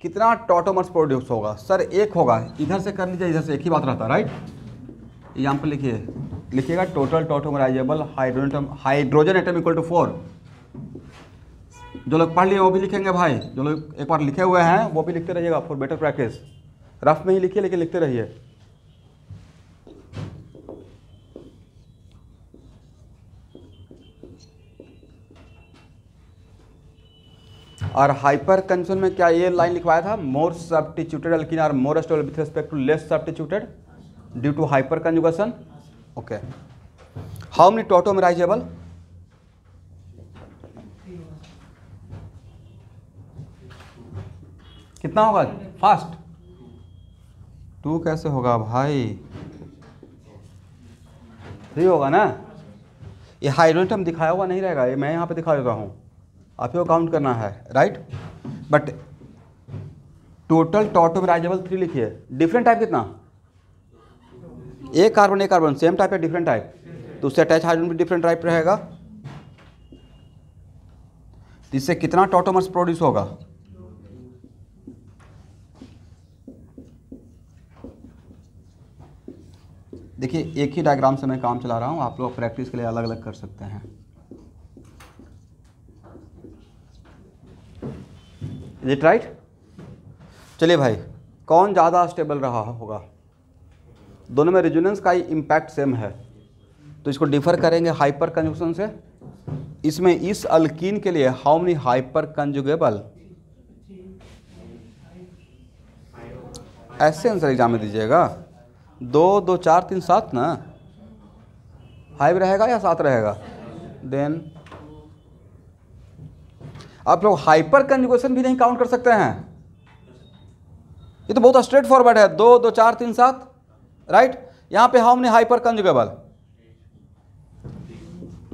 कितना टॉटोमर्स प्रोड्यूस होगा? सर एक होगा, इधर से कर लीजिए, इधर से एक ही बात रहता है, राइट। यहाँ पर लिखिएगा total tautomerizable hydrogen atom equal to 4। जो लोग पढ़ लिए वो भी लिखेंगे भाई, जो लोग एक बार लिखे हुए हैं वो भी लिखते रहिएगा फॉर बेटर प्रैक्टिस। रफ में ही लिखिए लेकिन लिखते रहिए। और हाइपर कंजन में क्या ये लाइन लिखवाया था, more substituted alkene are more stable with respect to less substituted due to hyperconjugation. Okay, how many tautomerizable? कितना होगा फास्ट? 2 कैसे होगा भाई, 3 होगा ना। ये हाइड्रोजन दिखाया हुआ नहीं रहेगा, ये मैं यहाँ पे दिखा देता हूँ, आप ही को काउंट करना है, राइट। बट टोटल टॉटोमराइजेबल 3 लिखिए। डिफरेंट टाइप कितना? एक कार्बन सेम टाइप है, डिफरेंट टाइप, तो उससे अटैच हाइड्रोजन भी डिफरेंट टाइप रहेगा। इससे कितना टॉटोमर्स प्रोड्यूस होगा? देखिए एक ही डायग्राम से मैं काम चला रहा हूँ, आप लोग प्रैक्टिस के लिए अलग अलग कर सकते हैं। Is it right? चलिए भाई, कौन ज़्यादा स्टेबल रहा होगा? दोनों में रेजोनेंस का ही इम्पैक्ट सेम है, तो इसको डिफर करेंगे हाइपर कंजुगेशन से। इसमें इस अल्कीन के लिए हाउ मेनी हाइपर कंजुगेबल? ऐसे आंसर एग्जाम में दीजिएगा। 2 2 4 3 7 ना, 5 रहेगा या 7 रहेगा? देन आप लोग हाइपर कंजुगेशन भी नहीं काउंट कर सकते हैं, ये तो बहुत स्ट्रेट फॉरवर्ड है। 2 2 4 3 7, राइट। यहाँ पे हाउ मेनी हाइपर कंजुगेबल?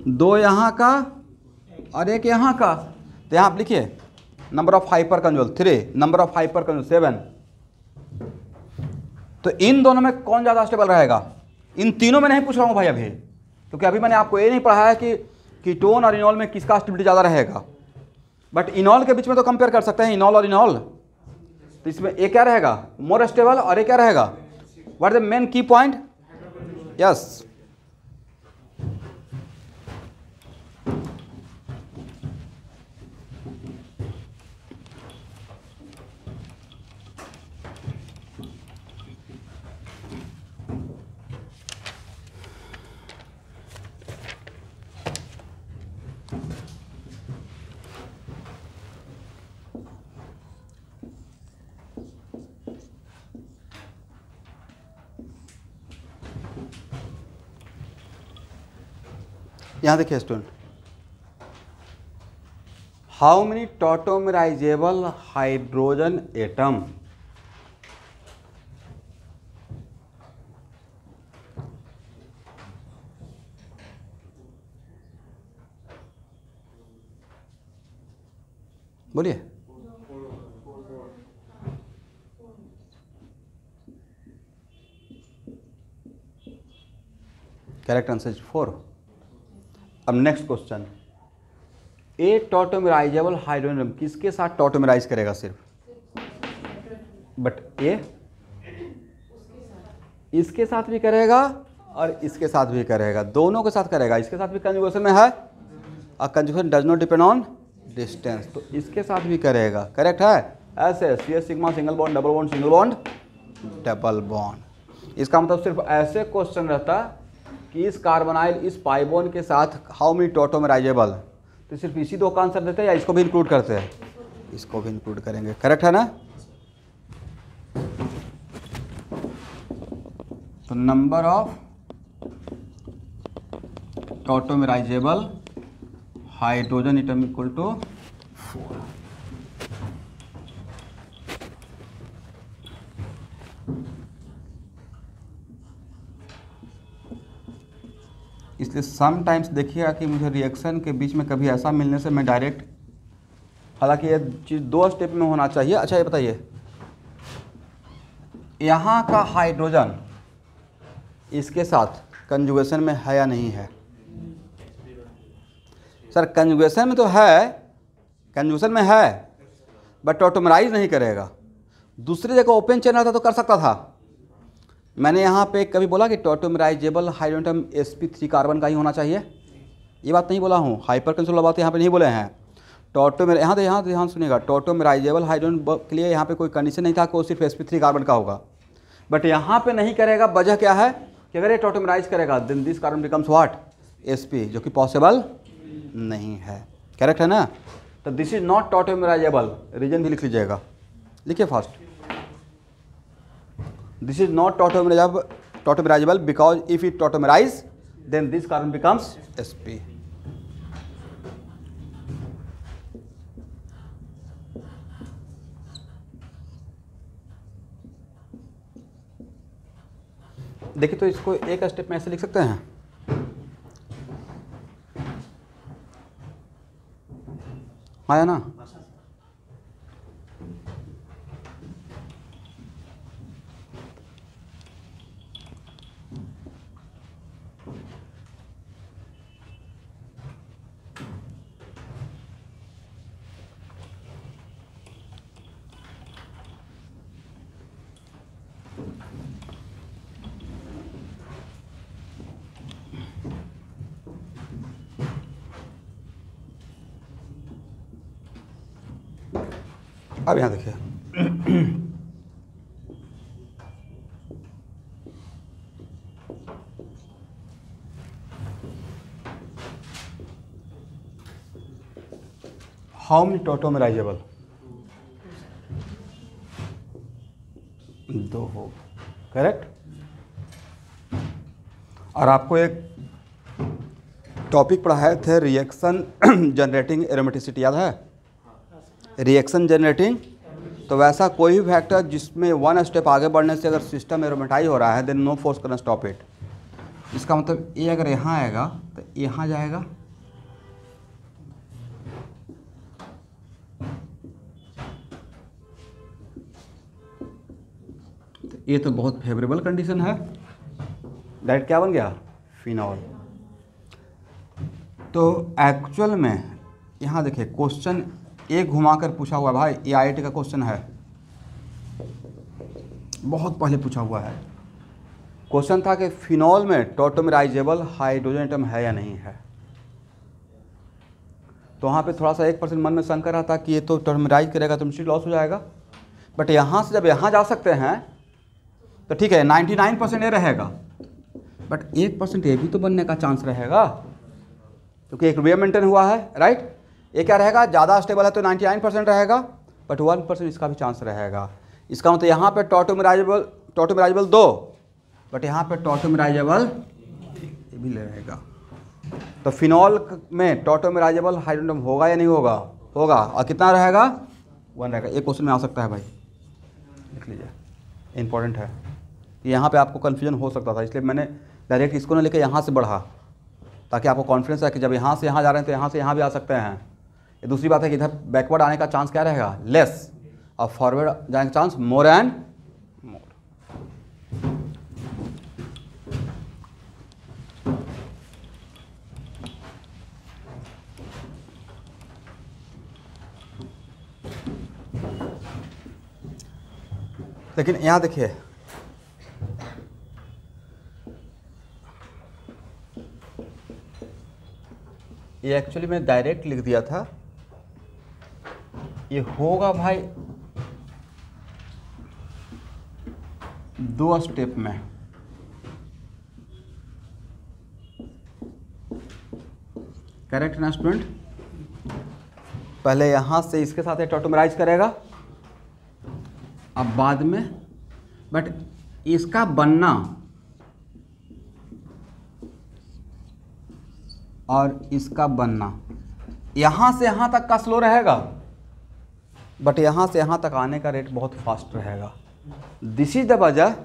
2 यहाँ का और 1 यहाँ का, तो यहाँ आप लिखिए number of hyperconjugable 3, number of hyperconjugable 7। तो इन दोनों में कौन ज़्यादा स्टेबल रहेगा? इन तीनों में नहीं पूछ रहा हूँ भाई अभी, क्योंकि अभी मैंने आपको ये नहीं पढ़ाया है कि कीटोन और इनॉल में किसका स्टेबिलिटी ज़्यादा रहेगा। बट इनॉल के बीच में तो कंपेयर कर सकते हैं, इनॉल और इनॉल। तो इसमें एक क्या रहेगा, मोर स्टेबल, और एक क्या रहेगा, what is the main key point? Yes, यहाँ देखिए student, how many tautomerizable hydrogen atom? बोलिए। Correct answer 4। अब next question, A tautomerizable hydrogen किसके साथ टॉटोमराइज करेगा? सिर्फ, बट ए इसके साथ भी करेगा और इसके साथ भी करेगा, दोनों के साथ करेगा। इसके साथ भी कंजुगेशन में है, और conjugation does not depend on distance, तो इसके साथ भी करेगा। करेक्ट है। ऐसे CS sigma single bond double bond single bond double bond. इसका मतलब सिर्फ ऐसे क्वेश्चन रहता कि इस कार्बोनाइल इस पाई बॉन्ड के साथ हाउ मेनी टॉटोमराइजेबल, तो सिर्फ इसी दो का आंसर देते हैं या इसको भी इंक्लूड करते हैं? इसको भी इंक्लूड करेंगे, करेक्ट है ना? तो number of tautomerizable hydrogen atom equal to 4। इसलिए सम टाइम्स देखिएगा कि मुझे रिएक्शन के बीच में कभी ऐसा मिलने से मैं डायरेक्ट, हालांकि ये चीज़ 2 स्टेप में होना चाहिए। अच्छा ये बताइए, यहाँ का हाइड्रोजन इसके साथ कंजुगेशन में है या नहीं है? सर कंजुगेशन में तो है, कंजुगेशन में है, बट टॉटोमराइज नहीं करेगा। दूसरी जगह ओपन चैनल था तो कर सकता था। मैंने यहाँ पे कभी बोला कि टॉटोमराइजेबल हाइड्रोजन sp3 कार्बन का ही होना चाहिए? ये बात नहीं बोला हूँ, हाइपर कंसोल बात यहाँ पे नहीं बोले हैं। यहाँ ध्यान सुनिएगा, टॉटोमराइजेबल हाइड्रोजन के लिए यहाँ पे कोई कंडीशन नहीं था कि वो सिर्फ sp3 कार्बन का होगा, बट यहाँ पे नहीं करेगा। वजह क्या है कि अगर ये टॉटोमराइज करेगा then this carbon becomes what? sp, जो कि पॉसिबल नहीं है। करेक्ट है ना? तो दिस इज नॉट टॉटोमराइजेबल, रीजन भी लिख लीजिएगा, लिखिए fast. This is not tautomerizable because if it tautomerize, then this carbon becomes sp. देखिए तो इसको एक स्टेप में ऐसे लिख सकते हैं, आया ना? अब यहाँ देखिए, हाउ मेनी टॉटोमराइजेबल? 2 हो, करेक्ट। और आपको एक टॉपिक पढ़ाए थे रिएक्शन जनरेटिंग एरोमेटिसिटी, याद है? रिएक्शन जनरेटिंग, तो वैसा कोई भी फैक्टर जिसमें 1 स्टेप आगे बढ़ने से अगर सिस्टम एरोमेटाइज हो रहा है then no force can stop it. इसका मतलब ये अगर यहाँ आएगा तो यहाँ जाएगा, तो ये तो बहुत फेवरेबल कंडीशन है। डायरेक्ट क्या बन गया? फिनॉल। तो एक्चुअल में यहाँ देखिए क्वेश्चन एक घुमाकर पूछा हुआ है भाई, ये IIT का क्वेश्चन है, बहुत पहले पूछा हुआ है। क्वेश्चन था कि फिनॉल में टॉटोमराइजेबल हाइड्रोजन एटम है या नहीं है। तो वहाँ पे थोड़ा सा 1% मन में शंका रहा था कि ये तो टॉटोमराइज करेगा तो मिश्रित लॉस हो जाएगा, बट यहाँ से जब यहाँ जा सकते हैं तो ठीक है 99% ये रहेगा, बट 1% ये भी तो बनने का चांस रहेगा, क्योंकि एक वे मेंटेन हुआ है, राइट। ये क्या रहेगा? ज़्यादा स्टेबल है तो 99% रहेगा, बट 1% इसका भी चांस रहेगा। इसका मतलब यहाँ पे टॉटोमराइजेबल 2, बट यहाँ पे टॉटोमराइजेबल ये भी रहेगा। तो फिनॉल में टॉटोमराइजेबल हाइड्रोजन होगा या नहीं होगा? होगा। और कितना रहेगा? 1 रहेगा। एक क्वेश्चन में आ सकता है भाई, लिख लीजिए, इंपॉर्टेंट है। यहाँ पे आपको कन्फ्यूजन हो सकता था, इसलिए मैंने डायरेक्ट इसको ना लेकर यहाँ से बढ़ा, ताकि आपको कॉन्फिडेंस है कि जब यहाँ से यहाँ जा रहे हैं तो यहाँ से यहाँ भी आ सकते हैं। ये दूसरी बात है कि इधर बैकवर्ड आने का चांस क्या रहेगा? लेस, और फॉरवर्ड जाने का चांस मोर एंड मोर। लेकिन यहाँ देखिए, ये एक्चुअली मैं डायरेक्ट लिख दिया था, ये होगा भाई 2 स्टेप में। करेक्ट ना स्टूडेंट? पहले यहाँ से इसके साथ टॉटोमराइज करेगा, अब बाद में, बट इसका बनना और इसका बनना यहाँ से यहाँ तक का स्लो रहेगा, बट यहाँ से यहाँ तक आने का रेट बहुत फास्ट रहेगा। दिस इज द वजह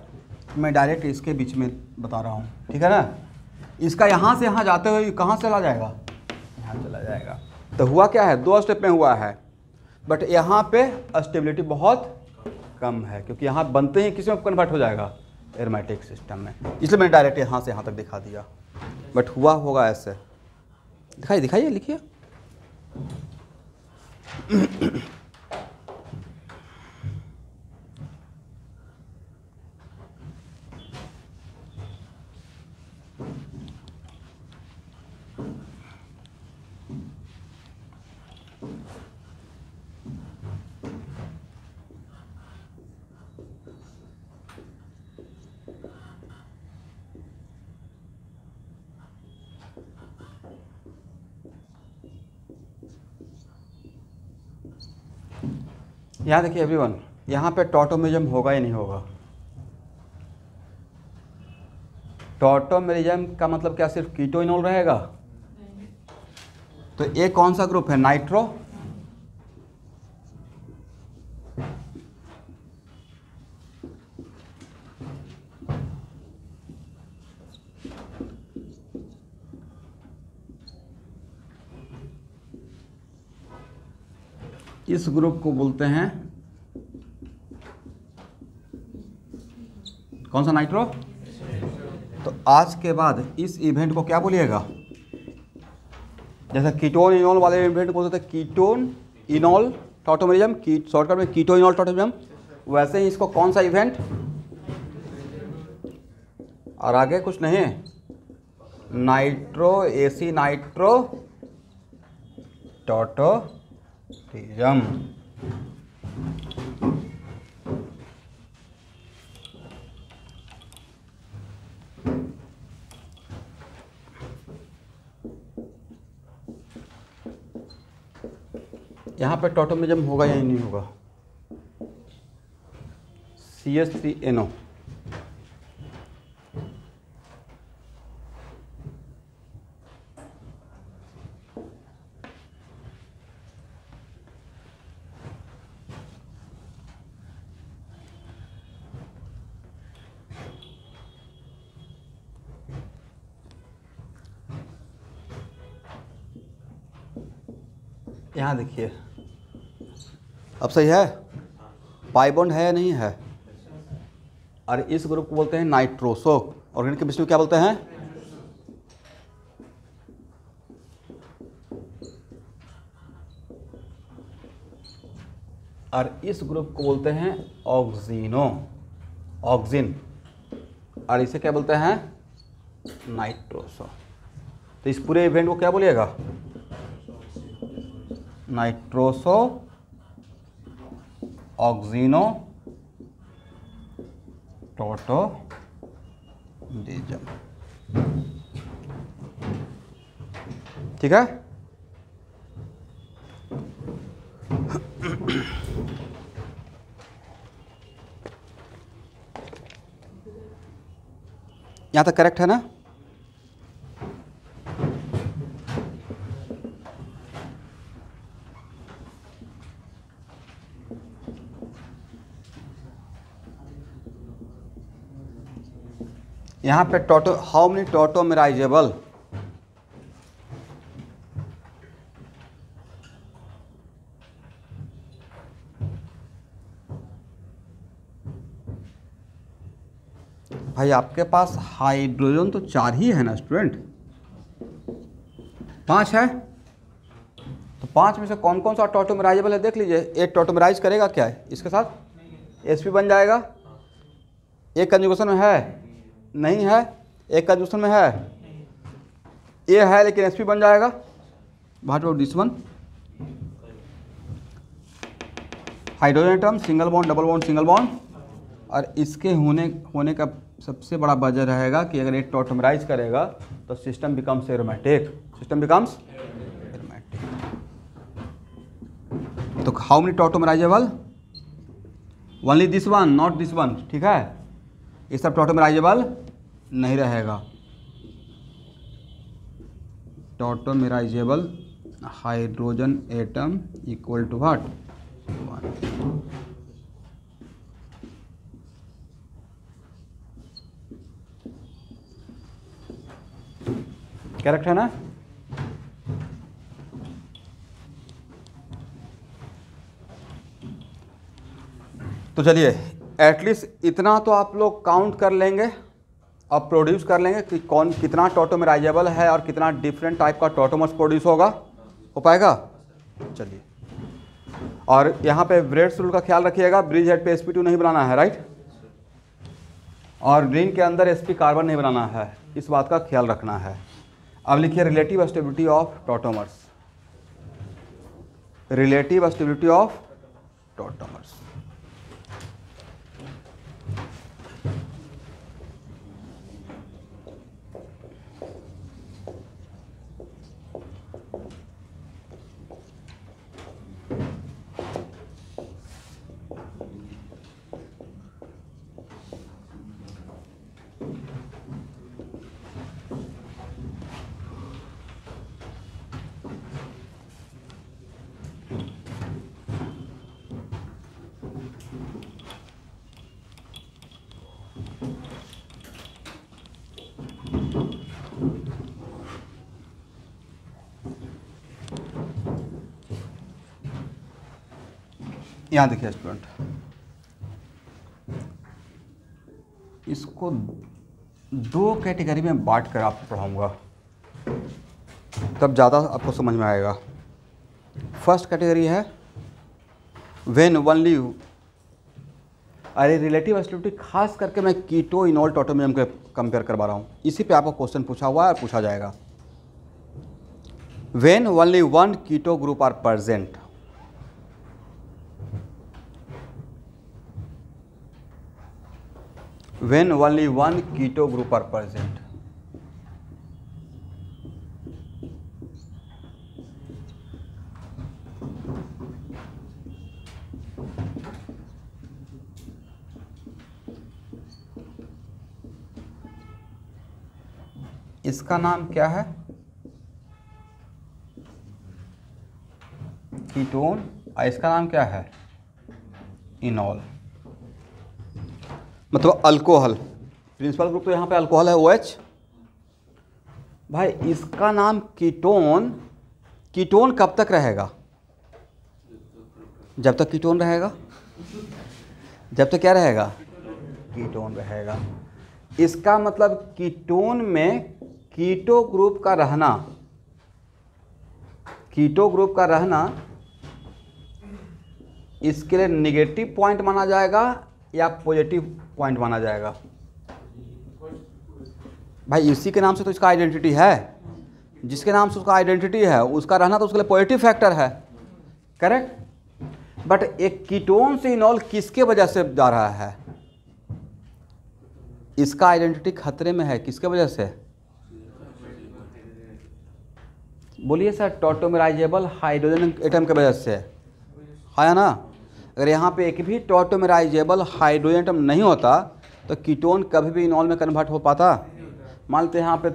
मैं डायरेक्ट इसके बीच में बता रहा हूँ, ठीक है ना। इसका यहाँ से यहाँ जाते हुए कहाँ चला जाएगा, यहाँ चला जाएगा। तो हुआ क्या है, 2 स्टेप में हुआ है, बट यहाँ पे स्टेबिलिटी बहुत कम है, क्योंकि यहाँ बनते ही किसी में कन्वर्ट हो जाएगा एरोमेटिक सिस्टम में, इसलिए मैंने डायरेक्ट यहाँ से यहाँ तक दिखा दिया। बट हुआ होगा ऐसे, दिखाइए लिखिए। यहाँ देखिए एवरीवन, यहाँ पे टॉटोमेरिज्म होगा या नहीं होगा। टॉटोमेरिज्म का मतलब क्या सिर्फ कीटोइनॉल रहेगा? तो ये कौन सा ग्रुप है, नाइट्रो। इस ग्रुप को बोलते हैं कौन सा, नाइट्रो। तो आज के बाद इस इवेंट को क्या बोलिएगा, जैसे कीटोन इनॉल वाले इवेंट को बोलते थे कीटोन इनॉल टॉटोमेरिज्म, शॉर्टकट में कीटो इनॉल टॉटोमेरिज्म, वैसे ही इसको कौन सा इवेंट, और आगे कुछ नहीं, नाइट्रो एसी नाइट्रो टॉटोमेरिज्म। यहाँ पे टॉटोमेरिज्म होगा या नहीं होगा, CH3NO। यहाँ देखिए, अब सही है, पाई बॉन्ड है या नहीं है, और इस ग्रुप को बोलते हैं नाइट्रोसो। ऑर्गेनिक केमिस्ट्री में क्या बोलते हैं, और इस ग्रुप को बोलते हैं ऑक्सीनो, ऑक्सीन, और इसे क्या बोलते हैं, नाइट्रोसो। तो इस पूरे इवेंट को क्या बोलिएगा, नाइट्रोसो ऑक्सीनो टॉटोमेरिज्म, ठीक है। यहाँ तक करेक्ट है ना। यहाँ पे हाउ मेनी टॉटोमेराइजेबल, भाई आपके पास हाइड्रोजन तो 4 ही है ना स्टूडेंट, 5 है, तो 5 में से कौन कौन सा टॉटोमेराइजेबल है देख लीजिए। एक टॉटोमेराइज करेगा क्या है, इसके साथ sp बन जाएगा, एक कंजुगेशन में है नहीं है, एक कंजुगेशन में है, ये है लेकिन sp बन जाएगा, what about this one, hydrogen atom single bond double bond single bond, और इसके होने का सबसे बड़ा वजह रहेगा कि अगर एक टॉटोमेराइज करेगा तो system becomes aromatic, system becomes aromatic. तो how many tautomerizable, only this one not this one, ठीक है, ये सब टॉटोमराइजेबल नहीं रहेगा। Tautomerizable hydrogen atom equal to what, 1। Correct है ना? तो चलिए एटलीस्ट इतना तो आप लोग काउंट कर लेंगे और प्रोड्यूस कर लेंगे कि कौन कितना टॉटोमराइजेबल है और कितना डिफरेंट टाइप का टॉटोमर्स प्रोड्यूस होगा, हो पाएगा? चलिए, और यहाँ पे ब्रेड्स रूल का ख्याल रखिएगा, ब्रिज हेड पे sp2 नहीं बनाना है, राइट, और रिंग के अंदर sp कार्बन नहीं बनाना है, इस बात का ख्याल रखना है। अब लिखिए relative stability of tautomers, relative stability of tautomers. यहाँ देखिए स्टूडेंट, इसको दो कैटेगरी में बांट कर आपको पढ़ाऊँगा, तब ज़्यादा आपको समझ में आएगा। फर्स्ट कैटेगरी है व्हेन ओनली, अरे रिलेटिव स्टेबिलिटी खास करके मैं कीटो इनॉल टॉटोमियम के कंपेयर करवा रहा हूँ, इसी पे आपको क्वेश्चन पूछा हुआ है और पूछा जाएगा। When only one keto group are present, when only one keto group are present, इसका नाम क्या है, कीटोन, और इसका नाम क्या है, इनॉल, मतलब अल्कोहल। प्रिंसिपल ग्रुप तो यहाँ पे अल्कोहल है OH। भाई इसका नाम कीटोन, कीटोन कब तक रहेगा, जब तक कीटोन रहेगा, जब तक क्या रहेगा, कीटोन रहेगा। इसका मतलब कीटोन में कीटो ग्रुप का रहना, कीटो ग्रुप का रहना इसके लिए नेगेटिव पॉइंट माना जाएगा या पॉजिटिव पॉइंट माना जाएगा। भाई इसी के नाम से तो इसका आइडेंटिटी है, जिसके नाम से उसका आइडेंटिटी है उसका रहना तो उसके लिए पॉजिटिव फैक्टर है, करेक्ट। बट एक कीटोन से इनॉल किसके वजह से जा रहा है, इसका आइडेंटिटी खतरे में है, किसके वजह से, बोलिए सर, टॉटोमराइजेबल हाइड्रोजन एटम की वजह से, है ना। अगर यहाँ पे एक भी टॉटोमराइजेबल हाइड्रोजन एटम नहीं होता तो कीटोन कभी भी इनॉल में कन्वर्ट हो पाता। मान लेते यहाँ पे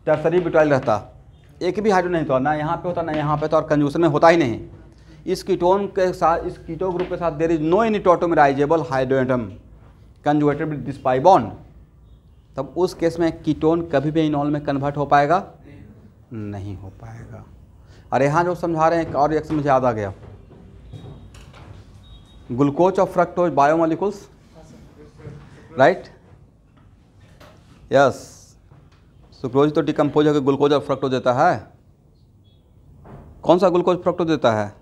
टर्सरी ब्यूटाइल रहता, एक भी हाइड्रोजन नहीं होता, ना यहाँ पे होता ना यहाँ पे, तो और कंजूशन में होता ही नहीं। इस कीटोन के साथ, इस कीटो ग्रुप के साथ there is no any tautomerizable hydrogen atom conjugated with this pi bond, तब उस केस में कीटोन कभी भी इनॉल में कन्वर्ट हो पाएगा, नहीं हो पाएगा। और यहाँ जो समझा रहे हैं एक और रिएक्शन मुझे याद आ गया, ग्लूकोज और fructose biomolecules, right, yes, sucrose तो डिकम्पोज होकर ग्लूकोज और फ्रक्टोज देता है। कौन सा ग्लूकोज फ्रक्टोज देता है,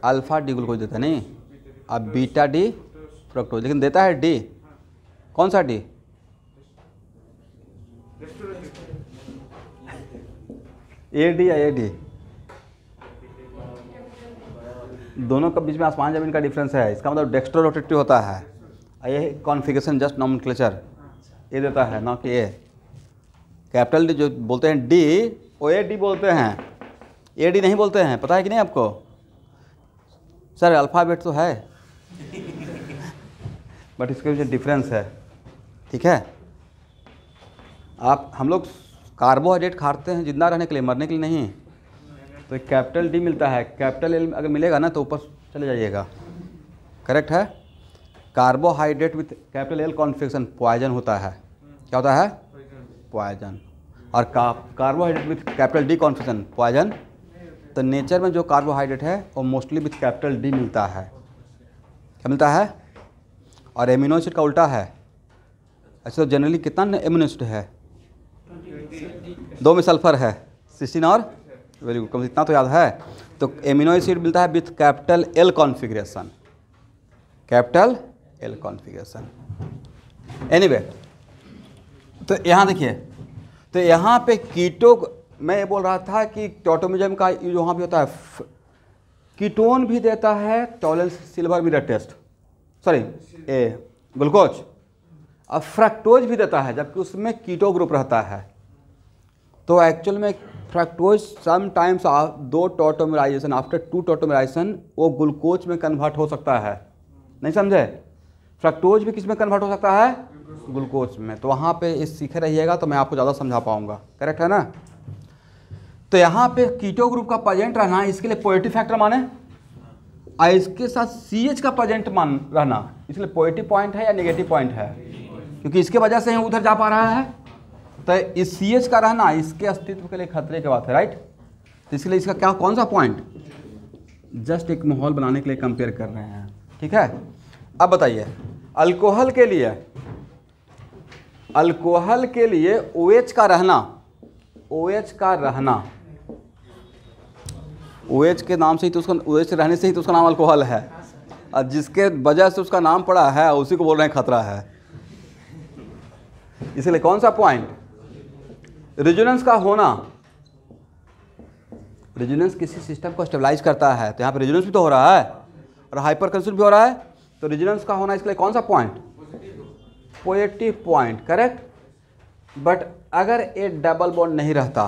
अल्फा डी ग्लूकोज देता है, नहीं, अब बीटा डी फ्रक्टोज, लेकिन देता है डी, कौन सा डी, ए डी या ए डी, दोनों के बीच में आसमान जमीन का डिफरेंस है। इसका मतलब डेक्स्ट्रो रोटेटिव होता है, ये कॉन्फ़िगरेशन जस्ट नॉमेनक्लेचर ये देता है, ना कि ए कैपिटल डी जो बोलते हैं डी, वो ए डी बोलते हैं, AD नहीं बोलते हैं, पता है कि नहीं आपको? सर अल्फ़ाबेट तो है बट इसके बीच डिफरेंस है, ठीक है। हम लोग कार्बोहाइड्रेट खाते हैं जिंदा रहने के लिए, मरने के लिए नहीं। तो एक कैपिटल D मिलता है, कैपिटल L अगर मिलेगा ना तो ऊपर चले जाइएगा, करेक्ट है। Carbohydrate with capital L configuration poison होता है, क्या होता है? पॉइजन। और carbohydrate with capital D configuration poison. तो नेचर में जो कार्बोहाइड्रेट है वो मोस्टली विथ कैपिटल D मिलता है, क्या मिलता है? और एमिनो एसिड का उल्टा है। अच्छा, तो जनरली कितना एमिनो एसिड है? 2 में सल्फर है, 16 और वेरी गुड, कम इतना तो याद है। तो एमिनो एसिड मिलता है with capital L configuration, capital L configuration. Anyway, तो यहाँ देखिए, तो यहाँ पे कीटो, मैं ये बोल रहा था कि टॉटोमिज्म का जो वहाँ भी होता है, कीटोन भी देता है Tollens silver mirror test, sorry glucose, और फ्रक्टोज भी देता है, जबकि उसमें कीटो ग्रुप रहता है। तो एक्चुअल में fructose sometimes 2 tautomerisation, after 2 tautomerisation वो ग्लूकोज में कन्वर्ट हो सकता है, नहीं समझे? फ्रक्टोज भी किस में कन्वर्ट हो सकता है? ग्लूकोज में। तो वहाँ पे इस सीखे रहिएगा तो मैं आपको ज़्यादा समझा पाऊँगा, करेक्ट है ना। तो यहाँ पे कीटो ग्रुप का प्रेजेंट रहना, इसके लिए पॉजिटिव फैक्टर माने, और इसके साथ CH का प्रेजेंट मान रहना, इसलिए पॉजिटिव पॉइंट है या नेगेटिव पॉइंट है, क्योंकि इसके वजह से ही उधर जा पा रहा है। तो इस CH का रहना इसके अस्तित्व के लिए खतरे की बात है, राइट। तो इसके लिए इसका क्या, कौन सा पॉइंट? जस्ट एक माहौल बनाने के लिए कंपेयर कर रहे हैं, ठीक है। अब बताइए, अल्कोहल के लिए OH का रहना, OH का रहना, OH के नाम से ही तो उसका, OH रहने से ही तो उसका नाम अल्कोहल है, और जिसके वजह से उसका नाम पड़ा है उसी को बोल रहे हैं खतरा है। इसलिए कौन सा पॉइंट? रेजोनेंस का होना, रेजोनेंस किसी सिस्टम को स्टेबलाइज करता है, तो यहाँ पे रेजोनेंस भी तो हो रहा है और हाइपरकंसन भी हो रहा है, तो रेजोनेंस का होना इसके लिए कौन सा point? Positive point, correct. But अगर ए डबल बॉन्ड नहीं रहता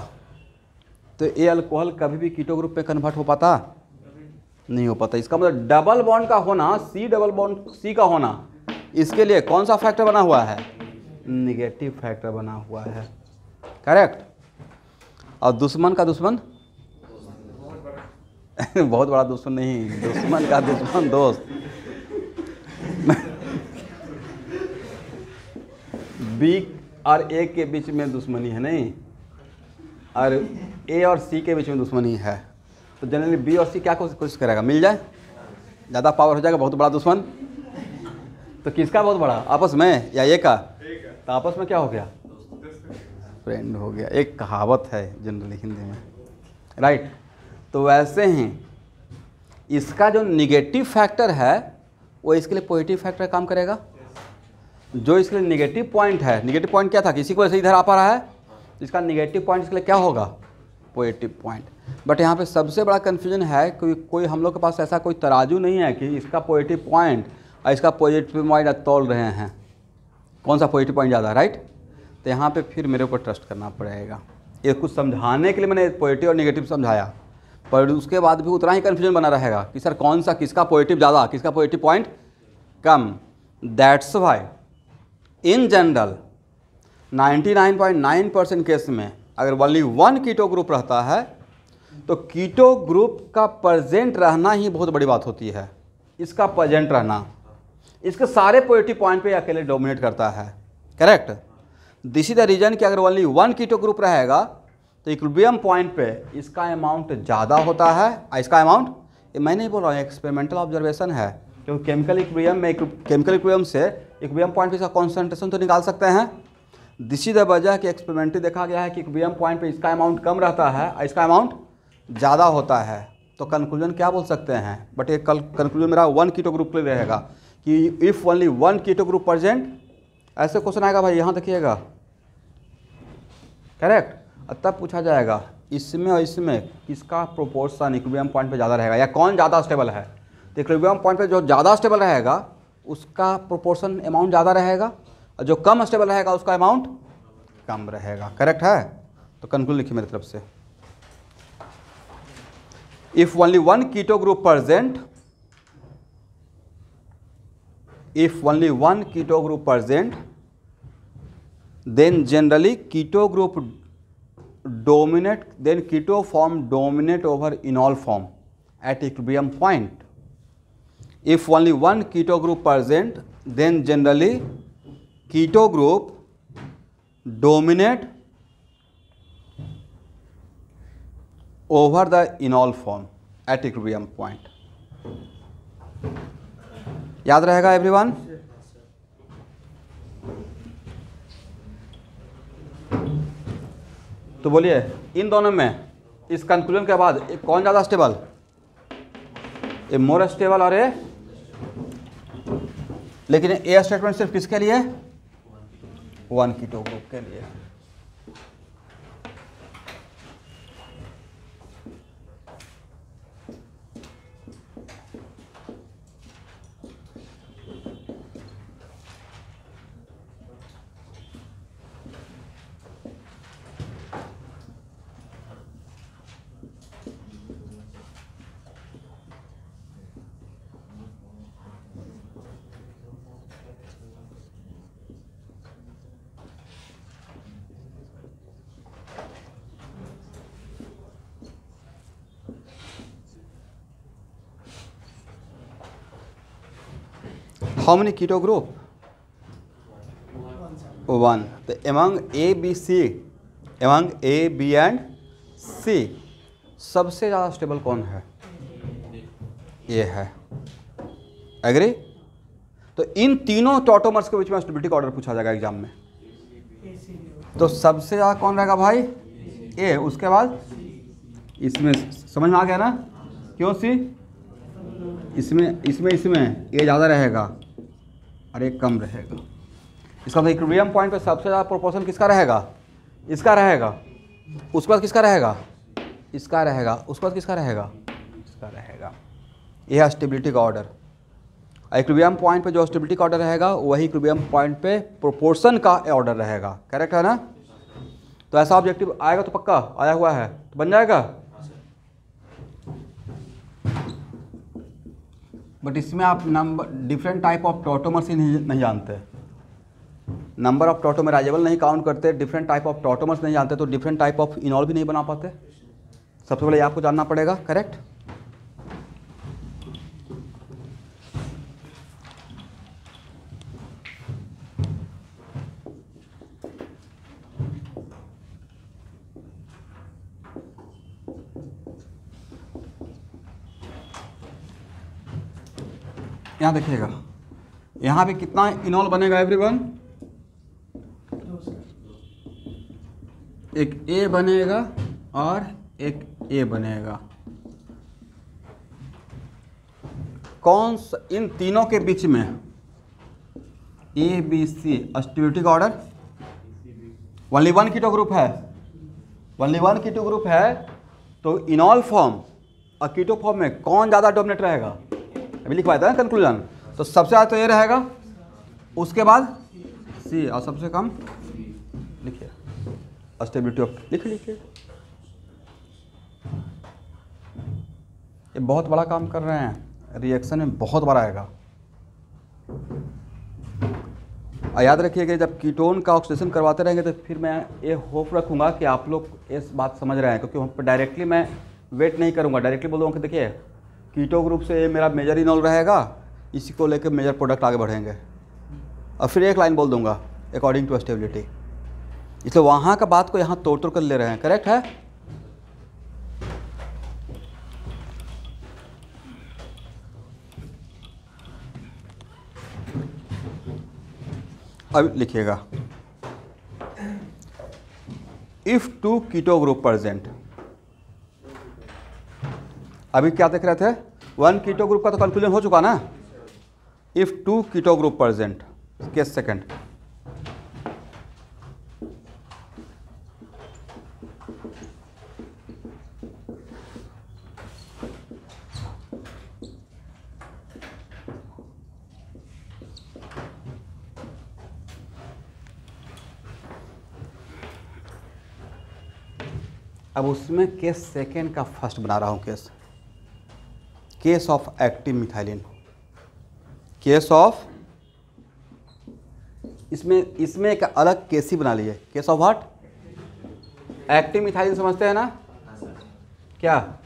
तो ये अल्कोहल कभी भी कीटो ग्रुप पे कन्वर्ट हो पाता? नहीं हो पाता। इसका मतलब डबल बॉन्ड का होना, डबल बॉन्ड C का होना, इसके लिए कौन सा फैक्टर बना हुआ है? निगेटिव फैक्टर बना हुआ है, करेक्ट। और दुश्मन का दुश्मन बहुत बड़ा दुश्मन नहीं, दुश्मन का दुश्मन दोस्त। B और A के बीच में दुश्मनी है नहीं, और A और C के बीच में दुश्मनी है। तो जनरली B और C क्या कोशिश करेगा? मिल जाए, ज़्यादा पावर हो जाएगा, बहुत बड़ा दुश्मन। तो किसका बहुत बड़ा? आपस में या ये का? तो आपस में क्या हो गया? फ्रेंड हो गया। एक कहावत है जनरली हिंदी में, राइट। तो वैसे ही इसका जो निगेटिव फैक्टर है वो इसके लिए पॉजिटिव फैक्टर काम करेगा। जो इसके लिए निगेटिव पॉइंट है, निगेटिव पॉइंट क्या था? किसी को ऐसे इधर आ पा रहा है, इसका निगेटिव पॉइंट इसके लिए क्या होगा? Positive point. बट यहाँ पे सबसे बड़ा कन्फ्यूजन है कि कोई हम लोग के पास ऐसा कोई तराजू नहीं है कि इसका पॉजिटिव पॉइंट और इसका पॉजिटिव पॉइंट तोल रहे हैं, कौन सा पॉजिटिव पॉइंट ज़्यादा, राइट। तो यहाँ पे फिर मेरे ऊपर ट्रस्ट करना पड़ेगा। ये कुछ समझाने के लिए मैंने पॉजिटिव और निगेटिव समझाया, पर उसके बाद भी उतना ही कन्फ्यूजन बना रहेगा कि सर कौन सा, किसका पॉजिटिव ज़्यादा, किसका positive point come. That's why in general 99.9% case में अगर ओनली 1 कीटो ग्रुप रहता है तो कीटो ग्रुप का प्रेजेंट रहना ही बहुत बड़ी बात होती है। इसका प्रेजेंट रहना इसके सारे पॉजिटिव पॉइंट पे अकेले डोमिनेट करता है, correct. This is the reason कि अगर ओनली 1 कीटो ग्रुप रहेगा तो इक्विलिब्रियम पॉइंट पे इसका अमाउंट ज़्यादा होता है, इसका अमाउंट, मैं नहीं बोल रहा हूँ, एक्सपेरिमेंटल ऑब्जर्वेशन है, क्योंकि केमिकल इक्विलिब्रियम से इक्विलिब्रियम पॉइंट पे इसका कॉन्सेंट्रेशन तो निकाल सकते हैं। दिस इज द वजह कि एक्सपेरिमेंटली देखा गया है कि इक्विलिब्रियम पॉइंट पे इसका अमाउंट कम रहता है और इसका अमाउंट ज़्यादा होता है। तो कंक्लूजन क्या बोल सकते हैं? बट ये कंक्लूजन मेरा 1 कीटो ग्रुप के लिए रहेगा कि if only 1 keto group present, ऐसे क्वेश्चन आएगा भाई, यहाँ देखिएगा, करेक्ट। तब पूछा जाएगा इसमें और इसमें किसका प्रोपोर्शन इक्विलिब्रियम पॉइंट पे ज़्यादा रहेगा या कौन ज़्यादा स्टेबल है। तो इक्विलिब्रियम पॉइंट पे जो ज़्यादा स्टेबल रहेगा उसका प्रोपोर्शन अमाउंट ज़्यादा रहेगा और जो कम स्टेबल रहेगा उसका अमाउंट कम रहेगा, करेक्ट है। तो कंक्लूजन लिखिए मेरी तरफ से। If only one keto group present, if only one keto group present, then generally keto group dominate, then keto form dominate over enol form at equilibrium point. If only one keto group present, then generally keto group dominate over the enol form at equilibrium point. याद रहेगा everyone? तो बोलिए इन दोनों में इस conclusion के बाद कौन ज़्यादा स्टेबल? ए मोर स्टेबल और ए, लेकिन ए स्टेटमेंट सिर्फ किसके लिए? वन कीटो ग्रुप के लिए. How many keto group? One. So among A, B, C, among A, B and C, सबसे ज़्यादा स्टेबल कौन है? ये है. एग्री? तो इन तीनों टॉटोमर्स के बीच में स्टेबिलिटी का ऑर्डर पूछा जाएगा एग्जाम में. तो सबसे ज़्यादा कौन रहेगा भाई? ए. उसके बाद इसमें समझ में आ गया ना? क्यों सी? इसमें ए ज़्यादा रहेगा और एक कम रहेगा. इसका मतलब इक्विलिब्रियम पॉइंट पे सबसे ज़्यादा प्रोपोर्शन किसका रहेगा? इसका रहेगा. उसके बाद किसका रहेगा? इसका रहेगा. उसके बाद किसका रहेगा? इसका रहेगा. यह है स्टेबिलिटी का ऑर्डर. इक्विलिब्रियम पॉइंट पे जो स्टेबिलिटी का ऑर्डर रहेगा वही इक्विलिब्रियम पॉइंट पे प्रोपोर्शन का ऑर्डर रहेगा. करेक्ट है ना? तो ऐसा ऑब्जेक्टिव आएगा तो पक्का आया हुआ है तो बन जाएगा. बट इसमें आप number different type of tautomers ही नहीं जानते. नंबर ऑफ टॉटोमराइजेबल नहीं काउंट करते, डिफरेंट टाइप ऑफ टॉटोमर्स नहीं जानते, तो डिफरेंट टाइप ऑफ इनॉल भी नहीं बना पाते. सबसे पहले आपको जानना पड़ेगा. करेक्ट? यहाँ देखिएगा, यहाँ पे कितना इनॉल बनेगा एवरीवन? एक ए बनेगा और एक ए बनेगा. कौन सा इन तीनों के बीच में? ए बी सी स्टेबिलिटी का order. Only one keto group है. ओनली वन कीटो ग्रुप है तो इनॉल फॉर्म और कीटो फॉर्म में कौन ज़्यादा डोमिनेट रहेगा? अभी लिखवाया था ना कंक्लूजन. तो सबसे ज़्यादा तो ये रहेगा, उसके बाद सी और सबसे कम लिखिए स्टेबिलिटी ऑफ. लिखिए. ये बहुत बड़ा काम कर रहे हैं, रिएक्शन में बहुत बड़ा आएगा. और याद रखिएगा जब कीटोन का ऑक्सीडेशन करवाते रहेंगे तो फिर मैं ये होप रखूँगा कि आप लोग इस बात समझ रहे हैं, क्योंकि वहाँ पर डायरेक्टली मैं वेट नहीं करूँगा. डायरेक्टली बोल दूँगा कि देखिए कीटो ग्रुप से ये मेरा मेजर इनॉल रहेगा, इसी को लेकर मेजर प्रोडक्ट आगे बढ़ेंगे, और फिर एक लाइन बोल दूँगा अकॉर्डिंग टू स्टेबिलिटी. इसलिए वहाँ का बात को यहाँ तोड़ कर ले रहे हैं. करेक्ट है? अब लिखिएगा if two keto group present. अभी क्या देख रहे थे? वन कीटो ग्रुप का तो कंक्लूजन हो चुका ना. If two keto group present, case second. अब उसमें केस सेकेंड का फर्स्ट बना रहा हूँ case. Case of active methylene, case of, इसमें एक अलग केस ही बना लिए, case of what, active methylene, समझते हैं ना क्या?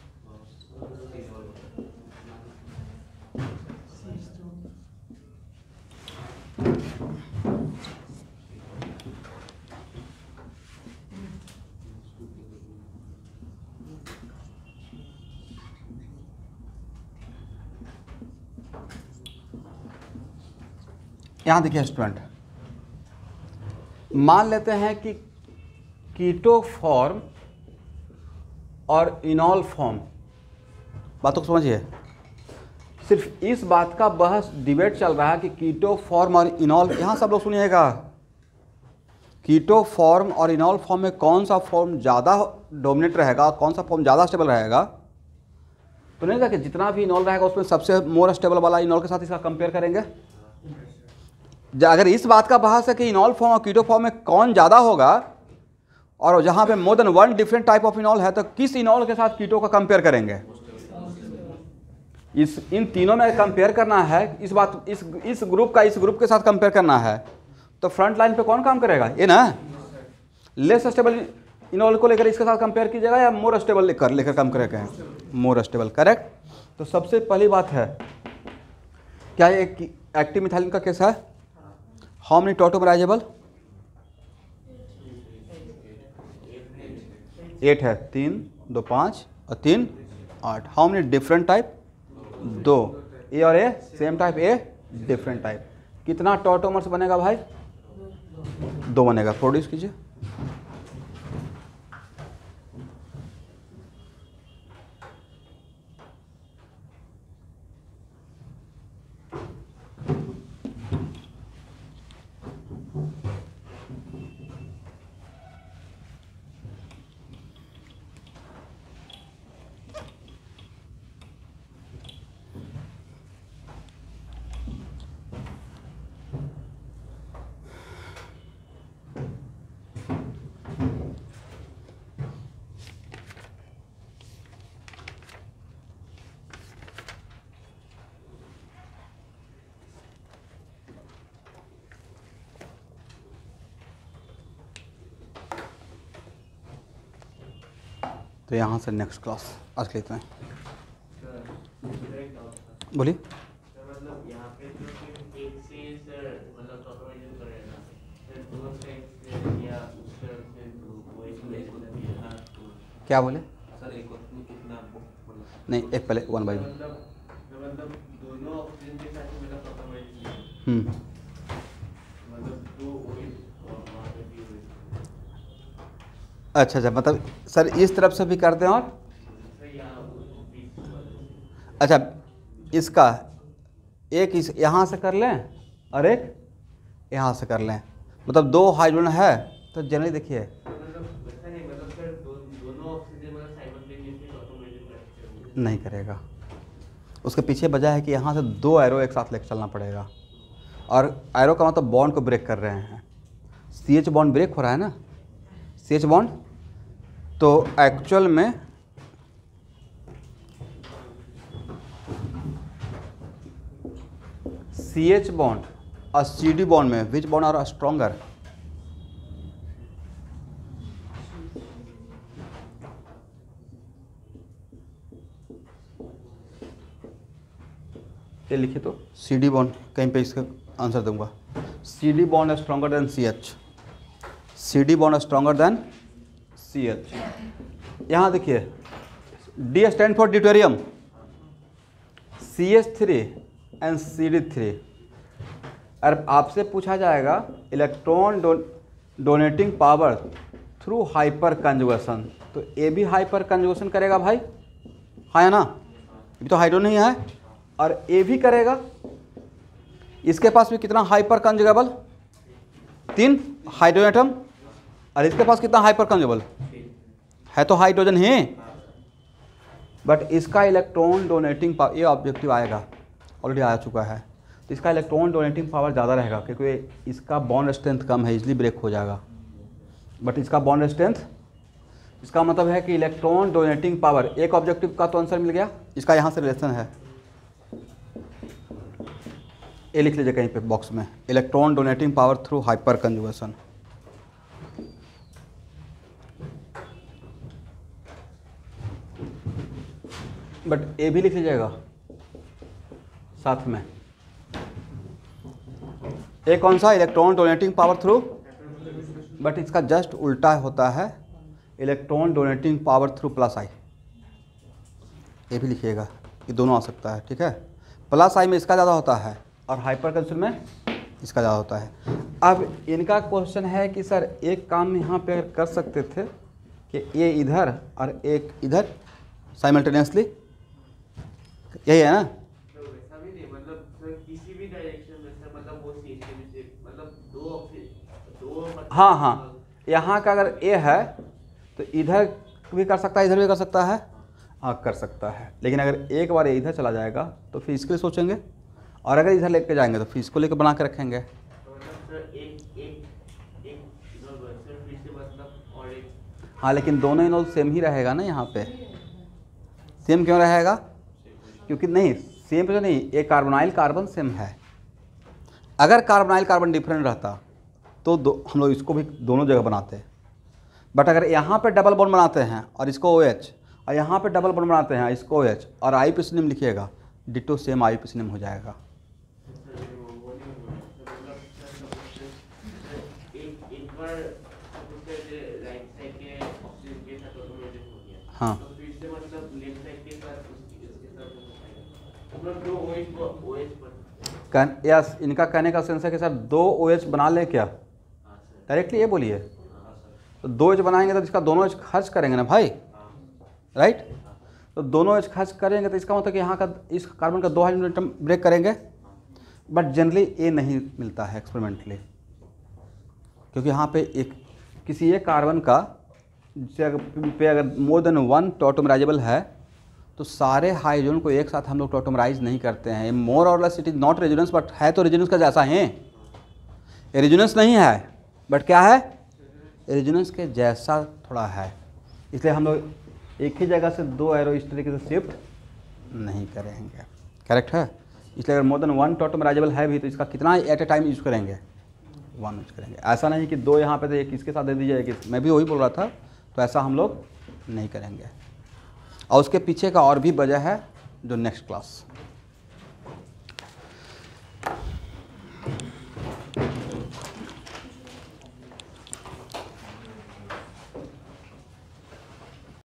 यहां देखिए स्टूडेंट, मान लेते हैं कि कीटो फॉर्म और इनॉल फॉर्म, बातों को समझिए, सिर्फ इस बात का बहस डिबेट चल रहा है कि कीटो फॉर्म और इनॉल, यहाँ सब लोग सुनिएगा, कीटो फॉर्म और इनॉल फॉर्म में कौन सा फॉर्म ज़्यादा डोमिनेट रहेगा, कौन सा फॉर्म ज़्यादा स्टेबल रहेगा। तो नहीं था कि जितना भी इनॉल रहेगा उसमें सबसे मोर स्टेबल वाला इनॉल के साथ इसका कंपेयर करेंगे। अगर इस बात का बहस है कि इनॉल फॉर्म और कीटो फॉर्म में कौन ज़्यादा होगा, और जहाँ पे more than one different type of इनॉल है, तो किस इनॉल के साथ कीटो का कंपेयर करेंगे? इन तीनों में कंपेयर करना है, इस ग्रुप का इस ग्रुप के साथ कंपेयर करना है, तो फ्रंट लाइन पे कौन काम करेगा? ये ना, लेस स्टेबल इनॉल को लेकर इसके साथ कंपेयर कीजिएगा या मोर स्टेबल लेकर काम करेगा? More stable, correct. तो सबसे पहली बात है, क्या ये एक्टिव मिथाइलिन का केस है? How many tautomerizable? 8 है, 3 2 5 और 3 8। How many different type? 2, A और A same type, A different type. कितना टॉटोमर्स बनेगा भाई? 2 बनेगा। प्रोड्यूस कीजिए। तो यहाँ से नेक्स्ट क्लास आज लेते हैं। बोलिए। मतलब यहाँ पे तो सिर्फ एक से मतलब ऑटोमेशन करेगा, फिर दो से या उससे कोई क्या बोले? सर एक वक्त में कितना मतलब नहीं, एक पहले 1 बाई 1। मतलब दोनों ऑक्सीजन के साथ मतलब ऑटोमेशन मतलब दो ओइल और वहाँ पे भी ओइल। अच्छा, मतलब सर इस तरफ से भी कर दें, और अच्छा इसका एक इस यहाँ से कर लें और एक यहाँ से कर लें, मतलब 2 हाइड्रोजन है तो जनरली देखिए नहीं करेगा। उसके पीछे वजह है कि यहाँ से 2 एरो एक साथ लेकर चलना पड़ेगा, और एरो का मतलब बॉन्ड को ब्रेक कर रहे हैं। CH बॉन्ड ब्रेक हो रहा है ना, CH बॉन्ड, तो एक्चुअल में CH बॉन्ड और CD बॉन्ड में विच बॉन्ड आर स्ट्रॉन्गर? ये लिखिए तो CD बॉन्ड, कहीं पे इसका आंसर दूंगा। CD बॉन्ड है stronger than CH, CD bond है स्ट्रॉन्गर देन CH। यहाँ देखिए D stand for deuterium, CH3 and CD3। और आपसे पूछा जाएगा electron donating power through hyper conjugation, तो ये भी हाइपर कंजुगेशन करेगा भाई, हाँ या ना? ये तो हाइड्रोजन नहीं है, और ये भी करेगा। इसके पास भी कितना हाइपर कंजुगेबल? 3 हाइड्रोजन एटम, और इसके पास कितना हाइपर कंजुगेबल है? तो हाइड्रोजन ही, बट इसका इलेक्ट्रॉन डोनेटिंग पावर, ये ऑब्जेक्टिव आएगा, ऑलरेडी आ चुका है, तो इसका इलेक्ट्रॉन डोनेटिंग पावर ज़्यादा रहेगा क्योंकि इसका बॉन्ड स्ट्रेंथ कम है, इजली ब्रेक हो जाएगा। बट इसका बॉन्ड स्ट्रेंथ, इसका मतलब है कि इलेक्ट्रॉन डोनेटिंग पावर, एक ऑब्जेक्टिव का तो आंसर मिल गया। इसका यहाँ से रिलेशन है, ये लिख लीजिए कहीं पे बॉक्स में, electron donating power through hyperconjugation. But ये भी लिख लीजिएगा साथ में। ये कौन सा, electron donating power through, but इसका जस्ट उल्टा होता है, electron donating power through plus I. ये भी लिखिएगा, ये दोनों आ सकता है, ठीक है। प्लस आई में इसका ज़्यादा होता है और हाइपर कंजुगेशन में इसका ज़्यादा होता है। अब इनका क्वेश्चन है कि सर एक काम यहाँ पे कर सकते थे कि ये इधर और एक इधर साइमल्टेनियसली, यही है ना। तो वैसा भी नहीं, मतलब सर किसी भी डायरेक्शन में सर, मतलब वो मतलब दो हाँ हाँ, यहाँ का अगर ए है तो इधर भी कर सकता है, इधर भी कर सकता है, हाँ कर सकता है। लेकिन अगर एक बार इधर चला जाएगा तो फिर इसके लिए सोचेंगे, और अगर इधर लेके जाएंगे तो फिर इसको लेके बना के रखेंगे। तो मतलब सर एक सर फिर से मतलब और एक, हाँ लेकिन दोनों इनोड सेम ही रहेगा ना यहाँ पे। सेम क्यों रहेगा, क्योंकि नहीं सेम तो नहीं, एक कार्बोनाइल कार्बन सेम है। अगर कार्बोनाइल कार्बन डिफरेंट रहता तो हम लोग इसको भी दोनों जगह बनाते। बट अगर यहाँ पे डबल बॉन्ड बनाते हैं और इसको OH, और यहाँ पे डबल बॉन्ड बनाते हैं इसको OH, और आई पी सिनेम लिखिएगा, डिटो सेम आई पी सिनेम हो जाएगा। एक बार राइट साइड के ऑक्सीजन के साथ ऑटोमेटिक हो गया, हाँ तो फिर से मतलब लेफ्ट साइड के साथ इसके साथ मतलब दो OH पर यस, इनका कहने का सेंस है कि सर 2 OH बना लें क्या, हाँ सर, डायरेक्टली ये बोलिए। हाँ सर, तो 2 OH बनाएंगे तो इसका दोनों OH खर्च करेंगे ना भाई, राइट। तो दोनों OH खर्च करेंगे तो इसका मतलब कि यहाँ का इस कार्बन का 2 हाइड्रोजन एटम ब्रेक करेंगे। बट जनरली ये नहीं मिलता है एक्सपेरिमेंटली, क्योंकि यहाँ पे एक किसी एक कार्बन का पे अगर मोर देन 1 टॉटोमराइजेबल है तो सारे हाइड्रोजन को एक साथ हम लोग टॉटोमराइज नहीं करते हैं। मोर और less it is not resonance, but है तो रेजोनेंस का जैसा है। ये रेजोनेंस नहीं है बट क्या है, रेजोनेंस के जैसा थोड़ा है। इसलिए हम लोग एक ही जगह से 2 एरो इस तरीके से शिफ्ट नहीं करेंगे, करेक्ट है। इसलिए अगर मोर देन 1 टॉटोमराइजेबल है भी तो इसका कितना एट ए टाइम यूज़ करेंगे, 1 यूज़ करेंगे। ऐसा नहीं कि 2 यहाँ पे तो एक इसके साथ दे दीजिए, एक मैं भी वही बोल रहा था, तो ऐसा हम लोग नहीं करेंगे। और उसके पीछे का और भी वजह है जो नेक्स्ट क्लास